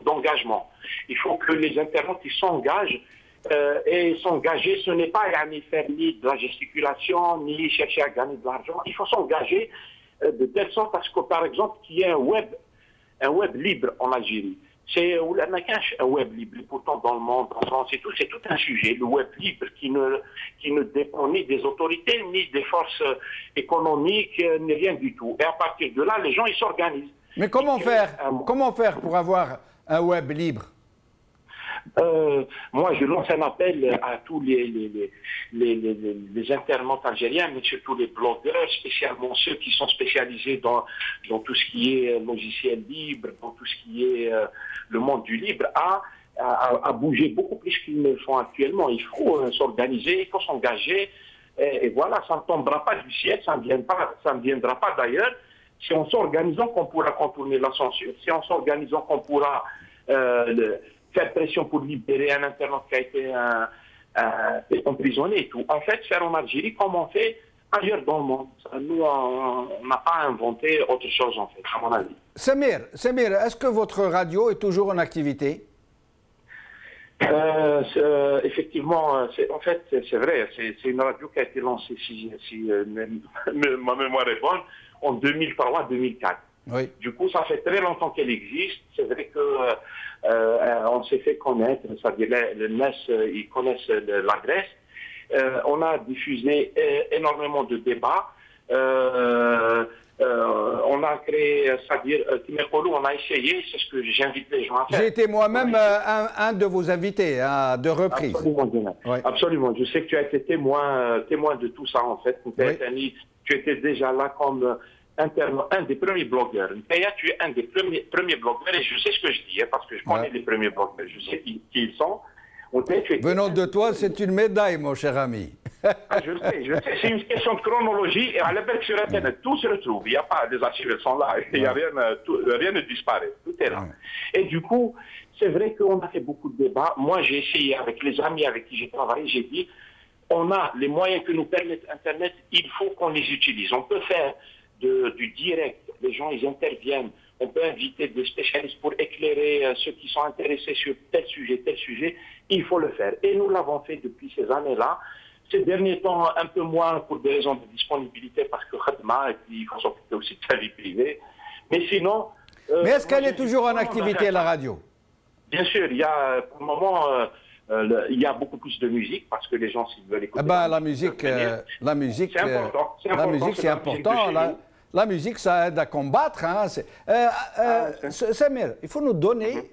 d'engagement. Il faut que les internautes, ils s'engagent. Et s'engager, ce n'est pas faire ni de la gesticulation, ni chercher à gagner de l'argent. Il faut s'engager de telle sorte à ce que, par exemple, qu'il y ait un web libre en Algérie. C'est un web libre, pourtant dans le monde, en France et tout, c'est tout un sujet, le web libre qui ne dépend ni des autorités, ni des forces économiques, ni rien du tout. Et à partir de là, les gens, ils s'organisent. Mais comment faire pour avoir un web libre? Moi, je lance un appel à tous les internautes algériens, mais surtout les blogueurs, spécialement ceux qui sont spécialisés dans tout ce qui est logiciel libre, dans tout ce qui est le monde du libre, à bouger beaucoup plus qu'ils ne le font actuellement. Il faut s'organiser, il faut s'engager, et voilà, ça ne tombera pas du ciel, ça ne viendra pas d'ailleurs. C'est en s'organisant qu'on pourra contourner la censure, c'est en s'organisant qu'on pourra faire pression pour libérer un internaute qui a été emprisonné et tout. En fait, faire en Algérie comme on fait ailleurs dans le monde. Nous, on n'a pas inventé autre chose, en fait, à mon avis. Samir, est-ce que votre radio est toujours en activité? Effectivement, en fait, c'est vrai. C'est une radio qui a été lancée, si ma mémoire est bonne, en 2003-2004. Oui. Du coup, ça fait très longtemps qu'elle existe. C'est vrai qu'on s'est fait connaître, c'est-à-dire le NES, ils connaissent l'adresse. On a diffusé énormément de débats. On a créé, c'est-à-dire, on a essayé, c'est ce que j'invite les gens à faire. J'ai été moi-même un de vos invités à deux reprises. Absolument, oui. Absolument. Je sais que tu as été témoin de tout ça, en fait. Oui. Tu étais déjà là comme un des premiers blogueurs. Tu es un des premiers blogueurs, et je sais ce que je dis, parce que je connais les premiers blogueurs, je sais qui ils sont. Venant de toi, c'est une médaille, mon cher ami. Je sais. C'est une question de chronologie, et à l'époque sur Internet, tout se retrouve. Il n'y a pas des archives, elles sont là. Il n'y a rien ne disparaît. Tout est là. Et du coup, c'est vrai qu'on a fait beaucoup de débats. Moi, j'ai essayé avec les amis avec qui j'ai travaillé, j'ai dit, on a les moyens que nous permet Internet, il faut qu'on les utilise. On peut faire du direct, les gens ils interviennent, on peut inviter des spécialistes pour éclairer ceux qui sont intéressés sur tel sujet, il faut le faire. Et nous l'avons fait depuis ces années-là. Ces derniers temps, un peu moins pour des raisons de disponibilité, parce que Khadma, et puis il faut s'occuper aussi de sa vie privée. Mais sinon... Mais est-ce qu'elle est toujours en activité, la radio? Bien sûr, il y a, pour le moment... il y a beaucoup plus de musique parce que les gens, s'ils veulent écouter... la musique, c'est important. La musique, c'est important. La musique, ça aide à combattre. Hein. Samir, il faut nous donner,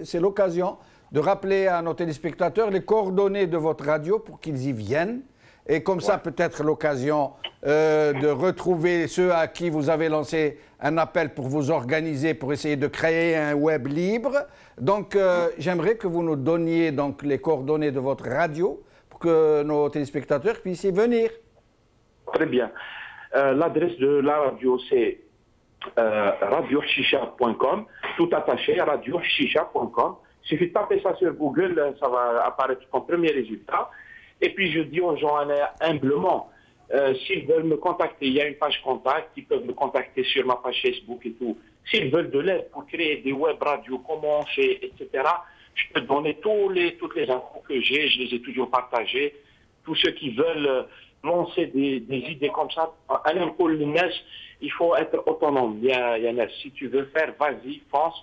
c'est l'occasion de rappeler à nos téléspectateurs les coordonnées de votre radio pour qu'ils y viennent. Et comme ça, peut-être l'occasion de retrouver ceux à qui vous avez lancé un appel pour vous organiser, pour essayer de créer un web libre. Donc, j'aimerais que vous nous donniez donc, les coordonnées de votre radio pour que nos téléspectateurs puissent y venir. Très bien. L'adresse de la radio, c'est radiochicha.com, tout attaché, radiochicha.com. Il suffit de taper ça sur Google, ça va apparaître comme premier résultat. Et puis je dis aux gens humblement, s'ils veulent me contacter, il y a une page contact, ils peuvent me contacter sur ma page Facebook et tout. s'ils veulent de l'aide pour créer des web radios, comment on fait, etc., je peux te donner toutes les infos que j'ai, je les ai toujours partagées. Tous ceux qui veulent lancer des idées comme ça, il faut être autonome. Yannis, si tu veux faire, vas-y, fonce.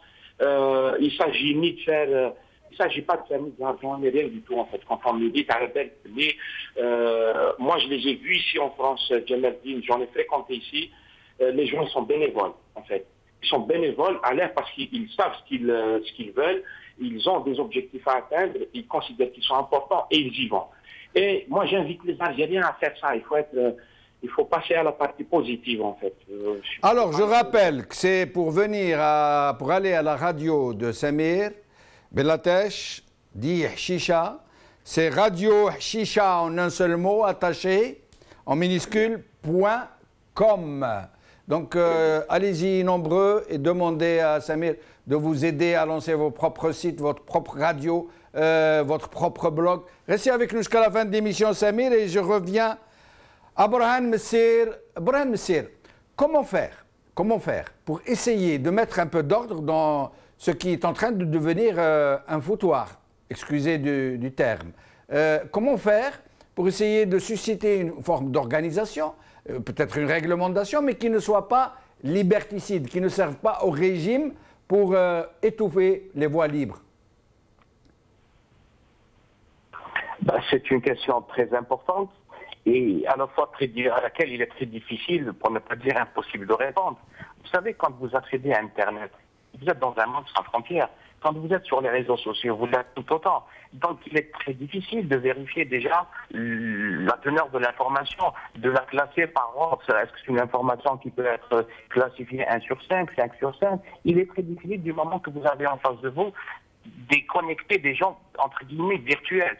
Il s'agit ni de faire... il ne s'agit pas de faire ni de l'argent, ni rien du tout, en fait. Quand on me dit, moi, je les ai vus ici en France, Jamaldine, j'en ai fréquenté ici. Les gens, ils sont bénévoles, en fait. Ils sont bénévoles à l'air parce qu'ils savent ce qu'ils veulent. Ils ont des objectifs à atteindre, ils considèrent qu'ils sont importants et ils y vont. Et moi, j'invite les Algériens à faire ça. Il faut passer à la partie positive, en fait. Alors, je rappelle que c'est pour aller à la radio de Samir Belatesh, dit Chicha. C'est radio Chicha en un seul mot, attaché, en minuscule, .com. Donc, allez-y nombreux et demandez à Samir de vous aider à lancer vos propres sites, votre propre radio, votre propre blog. Restez avec nous jusqu'à la fin de l'émission, Samir, et je reviens à Borhan Messir. Borhan Messir, comment faire pour essayer de mettre un peu d'ordre dans ce qui est en train de devenir un foutoir, excusez du terme. Comment faire pour essayer de susciter une forme d'organisation, peut-être une réglementation, mais qui ne soit pas liberticide, qui ne serve pas au régime pour étouffer les voies libres? C'est une question très importante et à la fois à laquelle il est très difficile, pour ne pas dire impossible de répondre. Vous savez, quand vous accédez à Internet, vous êtes dans un monde sans frontières. Quand vous êtes sur les réseaux sociaux, vous l'êtes tout autant. Donc il est très difficile de vérifier déjà la teneur de l'information, de la classer par ordre. Est-ce que c'est une information qui peut être classifiée 1 sur 5, 5 sur 5? Il est très difficile du moment que vous avez en face de vous déconnecter des gens, entre guillemets, virtuels.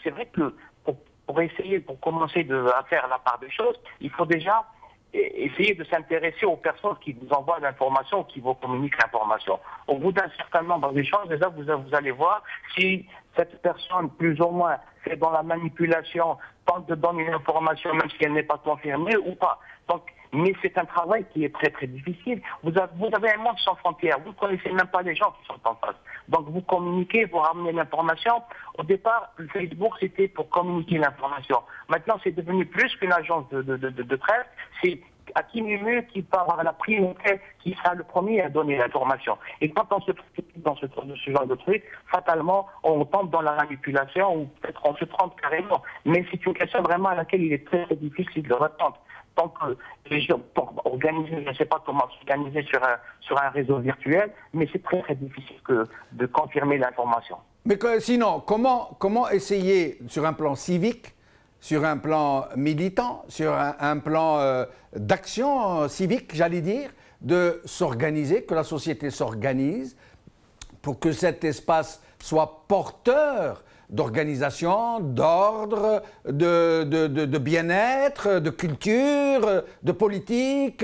C'est vrai que pour commencer à faire la part des choses, il faut déjà essayer de s'intéresser aux personnes qui vous envoient l'information, qui vous communiquent l'information. Au bout d'un certain nombre d'échanges, déjà, vous allez voir si cette personne, plus ou moins, fait dans la manipulation, tente de donner une information, même si elle n'est pas confirmée ou pas. Donc, mais c'est un travail qui est très très difficile. Vous avez un monde sans frontières. Vous ne connaissez même pas les gens qui sont en face. Donc vous communiquez, vous ramenez l'information. Au départ, le Facebook, c'était pour communiquer l'information. Maintenant, c'est devenu plus qu'une agence de presse. C'est à qui mieux qui peut avoir la priorité, qui sera le premier à donner l'information. Et quand on se trouve dans ce genre de truc, fatalement, on tombe dans la manipulation ou peut-être on se trompe carrément. Mais c'est une question vraiment à laquelle il est très, très difficile de répondre. Donc, les gens, pour organiser, je ne sais pas comment s'organiser sur un réseau virtuel, mais c'est très, très difficile de confirmer l'information. Mais sinon, comment essayer, sur un plan civique, sur un plan militant, sur un plan d'action civique, j'allais dire, de s'organiser, que la société s'organise pour que cet espace soit porteur d'organisation, d'ordre, de bien-être, de culture, de politique,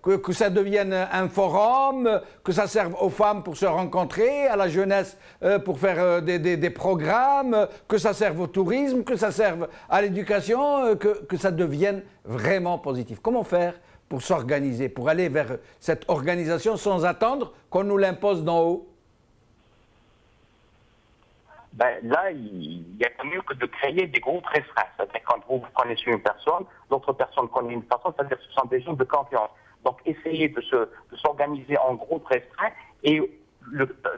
que ça devienne un forum, que ça serve aux femmes pour se rencontrer, à la jeunesse pour faire des programmes, que ça serve au tourisme, que ça serve à l'éducation, que ça devienne vraiment positif. Comment faire pour s'organiser, pour aller vers cette organisation sans attendre qu'on nous l'impose d'en haut? Là, il y a pas mieux que de créer des groupes restreints. C'est-à-dire quand vous connaissez une personne, l'autre personne connaît une personne, c'est-à-dire que ce sont des gens de confiance. Donc, essayez de s'organiser en groupe restreint et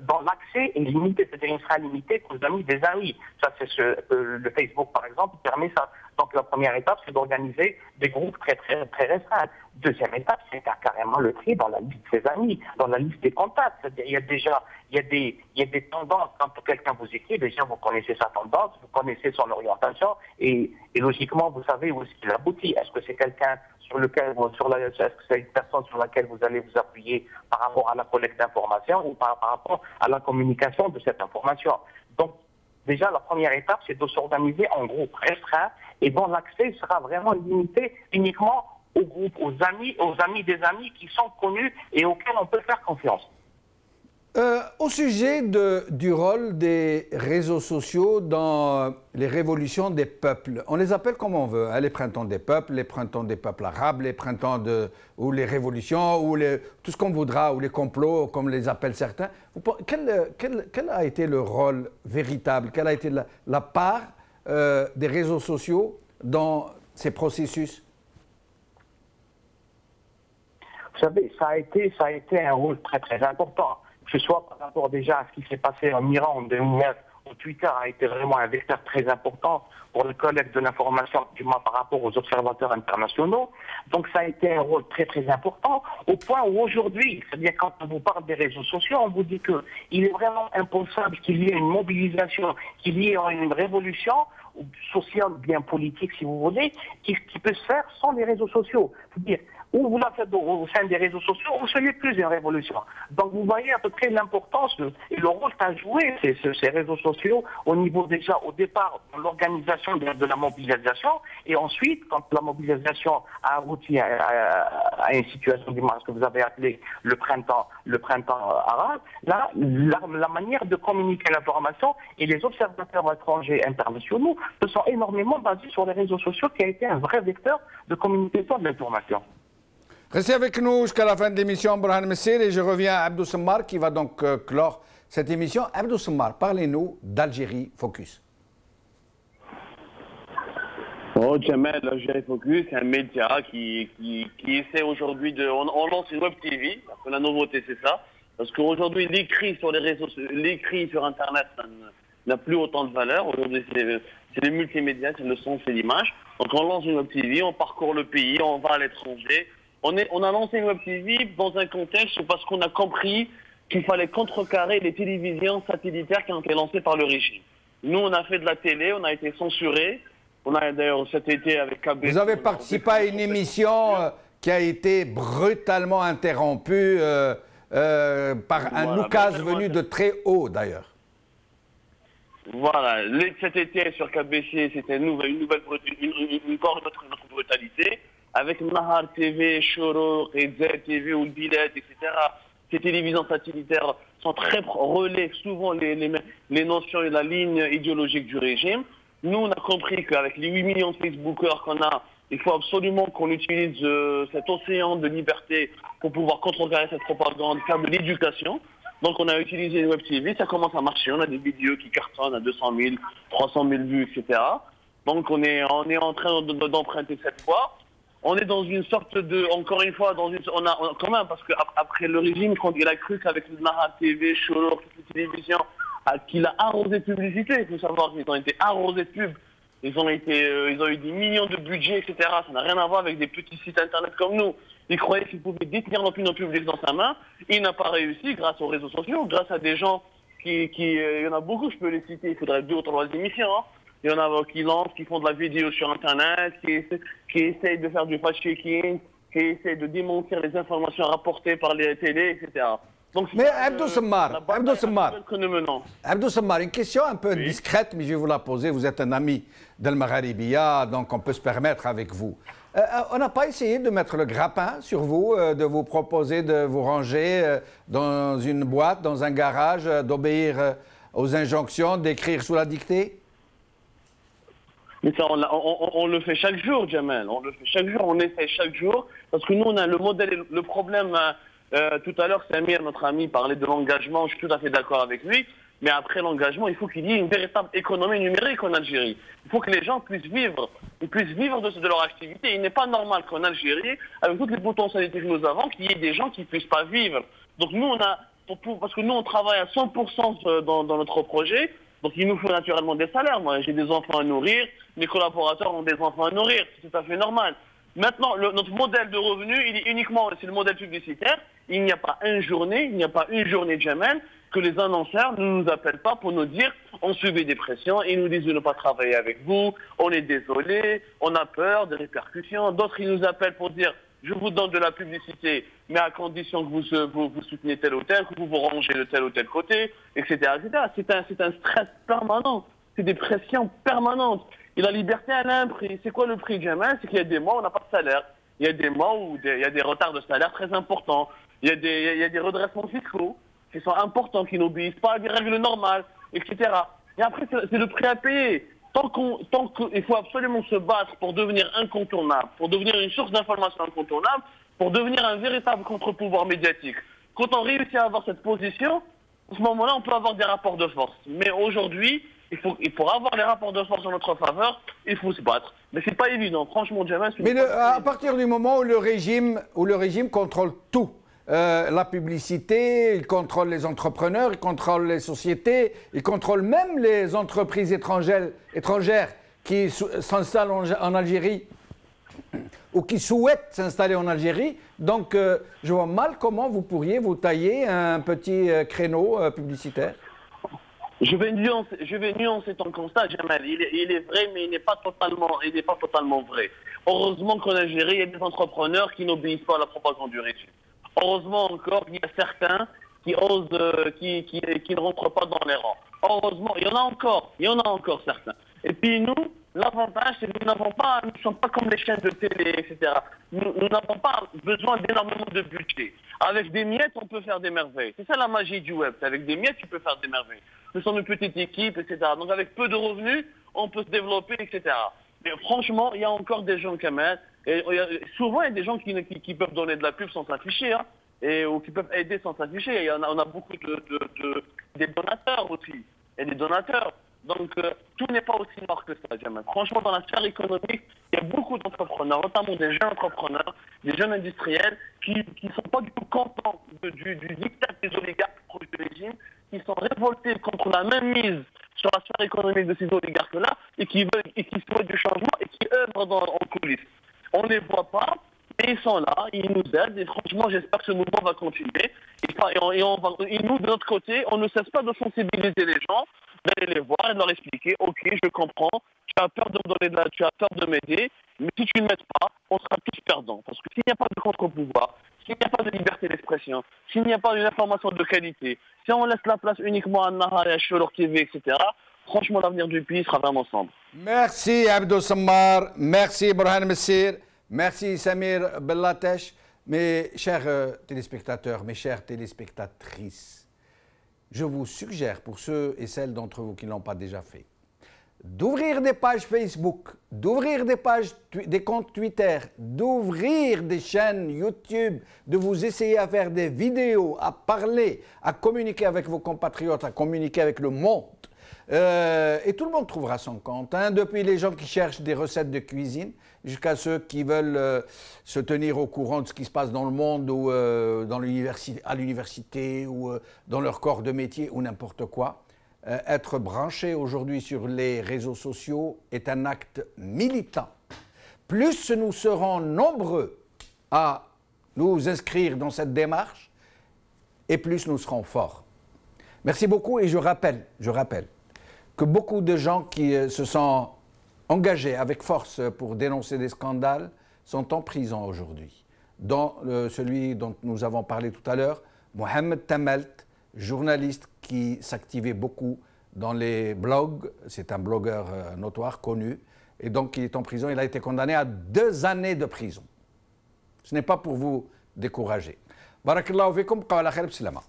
dans l'accès est limité, c'est-à-dire il sera limité qu'aux amis des amis. Ça, c'est le Facebook, par exemple, permet ça. Donc, la première étape, c'est d'organiser des groupes très, très, très restreints. Deuxième étape, c'est carrément le tri dans la liste de ses amis, dans la liste des contacts. C'est-à-dire, il y a des tendances. Quand quelqu'un vous écrit, déjà, vous connaissez sa tendance, vous connaissez son orientation, et logiquement, vous savez où est-ce qu'il aboutit. Est-ce que c'est quelqu'un est-ce que c'est une personne sur laquelle vous allez vous appuyer par rapport à la collecte d'informations ou par rapport à la communication de cette information. Donc, déjà, la première étape, c'est de s'organiser en groupe restreint et dont l'accès sera vraiment limité uniquement aux groupes, aux amis des amis qui sont connus et auxquels on peut faire confiance. Au sujet du rôle des réseaux sociaux dans les révolutions des peuples, on les appelle comme on veut, hein, les printemps des peuples, les printemps des peuples arabes, les printemps ou les révolutions, ou tout ce qu'on voudra, ou les complots, comme les appellent certains. Quel a été le rôle véritable, quelle a été la part des réseaux sociaux dans ces processus? Vous savez, ça a été un rôle très très important. Que ce soit par rapport déjà à ce qui s'est passé en Iran en 2009, où Twitter a été vraiment un vecteur très important pour le collecte de l'information, du moins par rapport aux observateurs internationaux. Donc ça a été un rôle très très important, au point où aujourd'hui, c'est-à-dire quand on vous parle des réseaux sociaux, on vous dit qu'il est vraiment impensable qu'il y ait une mobilisation, qu'il y ait une révolution sociale, bien politique si vous voulez, qui peut se faire sans les réseaux sociaux. C'est-à-dire, ou vous la faites au sein des réseaux sociaux, ou ce n'est plus une révolution. Donc vous voyez à peu près l'importance et le rôle qu'a joué ces réseaux sociaux au niveau déjà, au départ, de l'organisation de la mobilisation, et ensuite, quand la mobilisation a abouti à une situation, ce que vous avez appelé le printemps arabe, là, la manière de communiquer l'information et les observateurs étrangers internationaux se sont énormément basés sur les réseaux sociaux, qui a été un vrai vecteur de communication de l'information. Restez avec nous jusqu'à la fin de l'émission, Burhan Messir, et je reviens à Abdou Semmar qui va donc clore cette émission. Abdou Semmar, parlez-nous d'Algérie Focus. Oh, Jamel, l'Algérie Focus, c'est un média qui essaie aujourd'hui de... On lance une web TV, parce que la nouveauté c'est ça, parce qu'aujourd'hui l'écrit sur les réseaux, l'écrit sur Internet n'a plus autant de valeur. Aujourd'hui c'est les multimédias, c'est le son, c'est l'image. Donc on lance une web TV, on parcourt le pays, on va à l'étranger. On a lancé une web TV dans un contexte parce qu'on a compris qu'il fallait contrecarrer les télévisions satellitaires qui ont été lancées par le régime. Nous, on a fait de la télé, on a été censurés. On a d'ailleurs cet été avec KBC. Vous avez participé à une émission qui a été brutalement interrompue par un oukase venu de très haut, d'ailleurs. Voilà, cet été sur KBC, c'était une brutalité. Avec Nahar TV, Choro, Redzet TV ou le Biled, etc. Ces télévisions satellitaires sont très relais souvent les notions et la ligne idéologique du régime. Nous, on a compris qu'avec les 8 millions de Facebookers qu'on a, il faut absolument qu'on utilise cet océan de liberté pour pouvoir contrecarrer cette propagande, faire de l'éducation. Donc on a utilisé une web TV, ça commence à marcher, on a des vidéos qui cartonnent à 200 000, 300 000 vues, etc. Donc on est en train d'emprunter cette voie. On est dans une sorte de, encore une fois, quand même, parce qu'après le régime, quand il a cru qu'avec le Nahar TV, Cholo, toutes les télévisions, qu'il a arrosé de publicité, il faut savoir qu'ils ont été arrosés de pub. Ils ont eu des millions de budget, etc. Ça n'a rien à voir avec des petits sites internet comme nous. Il croyait qu'il pouvait détenir l'opinion publique dans sa main. Il n'a pas réussi grâce aux réseaux sociaux, grâce à des gens il y en a beaucoup, je peux les citer, il faudrait 2 ou 3 émissions. Hein. Il y en a qui lancent, qui font de la vidéo sur Internet, qui essayent de faire du fact-checking, qui essayent de démentir les informations rapportées par les télés, etc. Donc, mais Abdou Semmar, une question un peu discrète, mais je vais vous la poser. Vous êtes un ami d'Al Magharibiya, donc on peut se permettre avec vous. On n'a pas essayé de mettre le grappin sur vous, de vous proposer de vous ranger dans une boîte, dans un garage, d'obéir aux injonctions, d'écrire sous la dictée? Mais ça, on le fait chaque jour, Jamel. On le fait chaque jour, on essaie chaque jour. Parce que nous, on a le modèle, le problème. Tout à l'heure, Samir, notre ami, parlait de l'engagement. Je suis tout à fait d'accord avec lui. Mais après l'engagement, il faut qu'il y ait une véritable économie numérique en Algérie. Il faut que les gens puissent vivre. Ils puissent vivre de leur activité. Il n'est pas normal qu'en Algérie, avec toutes les potentialités que nous avons, qu'il y ait des gens qui ne puissent pas vivre. Donc nous, parce que nous, on travaille à 100% dans notre projet. Donc il nous faut naturellement des salaires. Moi, j'ai des enfants à nourrir. Mes collaborateurs ont des enfants à nourrir. C'est tout à fait normal. Maintenant, notre modèle de revenu, il est uniquement, c'est le modèle publicitaire. Il n'y a pas une journée de Jamel, que les annonceurs ne nous appellent pas pour nous dire on subit des pressions, ils nous disent de ne pas travailler avec vous, on est désolé, on a peur des répercussions. D'autres, ils nous appellent pour dire je vous donne de la publicité, mais à condition que vous souteniez tel ou tel, que vous vous rangez de tel ou tel côté, etc. etc. C'est un stress permanent, c'est des pressions permanentes. Et la liberté, elle a un prix. C'est quoi le prix, Jamel? C'est qu'il y a des mois où on n'a pas de salaire. Il y a des mois où il y a des retards de salaire très importants. Il y a des redressements fiscaux. qui sont importants, qui n'obéissent pas à des règles normales, etc. Et après, c'est le prix à payer. Tant qu'il faut absolument se battre pour devenir incontournable, pour devenir une source d'information incontournable, pour devenir un véritable contre-pouvoir médiatique. Quand on réussit à avoir cette position, à ce moment-là, on peut avoir des rapports de force. Mais aujourd'hui, pour avoir les rapports de force en notre faveur, il faut se battre. Mais c'est pas évident, franchement, Jamal. Mais à partir du moment où le régime contrôle tout, la publicité, il contrôle les entrepreneurs, il contrôle les sociétés, il contrôle même les entreprises étrangères qui s'installent en Algérie ou qui souhaitent s'installer en Algérie. Donc, je vois mal comment vous pourriez vous tailler un petit créneau publicitaire. Je vais nuancer ton constat, Jamal. Il est vrai, mais il n'est pas totalement vrai. Heureusement qu'en Algérie, il y a des entrepreneurs qui n'obéissent pas à la propagande du régime. Heureusement encore qu'il y a certains qui osent, qui ne rentrent pas dans les rangs. Heureusement, il y en a encore certains. Et puis nous, l'avantage, c'est que nous ne sommes pas comme les chaînes de télé, etc. Nous n'avons pas besoin d'énormément de budget. Avec des miettes, on peut faire des merveilles. C'est ça la magie du web. Avec des miettes, tu peux faire des merveilles. Nous sommes une petite équipe, etc. Donc avec peu de revenus, on peut se développer, etc. Mais franchement, il y a encore des gens quand même. Et souvent, il y a des gens qui peuvent donner de la pub sans s'afficher, hein, ou qui peuvent aider sans s'afficher. On a beaucoup des donateurs aussi. Et des donateurs. Donc, tout n'est pas aussi noir que ça, Jamal. Franchement, dans la sphère économique, il y a beaucoup d'entrepreneurs, notamment des jeunes entrepreneurs, des jeunes industriels, qui ne sont pas du tout contents du diktat des oligarques proches du régime, qui sont révoltés contre la même mise sur la sphère économique de ces oligarques-là, et qui souhaitent du changement et qui œuvrent en coulisses. On ne les voit pas, mais ils sont là, ils nous aident, et franchement, j'espère que ce mouvement va continuer. Et nous, de notre côté, on ne cesse pas de sensibiliser les gens, d'aller les voir et de leur expliquer, ok, je comprends, tu as peur de me donner tu as peur de m'aider, mais si tu ne m'aides pas, on sera tous perdants. Parce que s'il n'y a pas de contre-pouvoir, s'il n'y a pas de liberté d'expression, s'il n'y a pas d'une information de qualité, si on laisse la place uniquement à Nahar et à Cholour TV, etc., franchement, l'avenir du pays sera vraiment sombre. Merci Abdou Sammar, merci Burhan Messir, merci Samir Bellatesh. Mes chers téléspectateurs, mes chères téléspectatrices, je vous suggère, pour ceux et celles d'entre vous qui ne l'ont pas déjà fait, d'ouvrir des pages Facebook, d'ouvrir des comptes Twitter, d'ouvrir des chaînes YouTube, de vous essayer à faire des vidéos, à parler, à communiquer avec vos compatriotes, à communiquer avec le monde. Et tout le monde trouvera son compte, hein, depuis les gens qui cherchent des recettes de cuisine jusqu'à ceux qui veulent se tenir au courant de ce qui se passe dans le monde ou à l'université ou dans leur corps de métier ou n'importe quoi. Être branché aujourd'hui sur les réseaux sociaux est un acte militant. Plus nous serons nombreux à nous inscrire dans cette démarche, et plus nous serons forts. Merci beaucoup et je rappelle que beaucoup de gens qui se sont engagés avec force pour dénoncer des scandales sont en prison aujourd'hui. Dont celui dont nous avons parlé tout à l'heure, Mohamed Tamelt, journaliste qui s'activait beaucoup dans les blogs, c'est un blogueur notoire, connu, et donc il est en prison, il a été condamné à 2 années de prison. Ce n'est pas pour vous décourager. Barakallahu fikum, qawla khair, b'salama.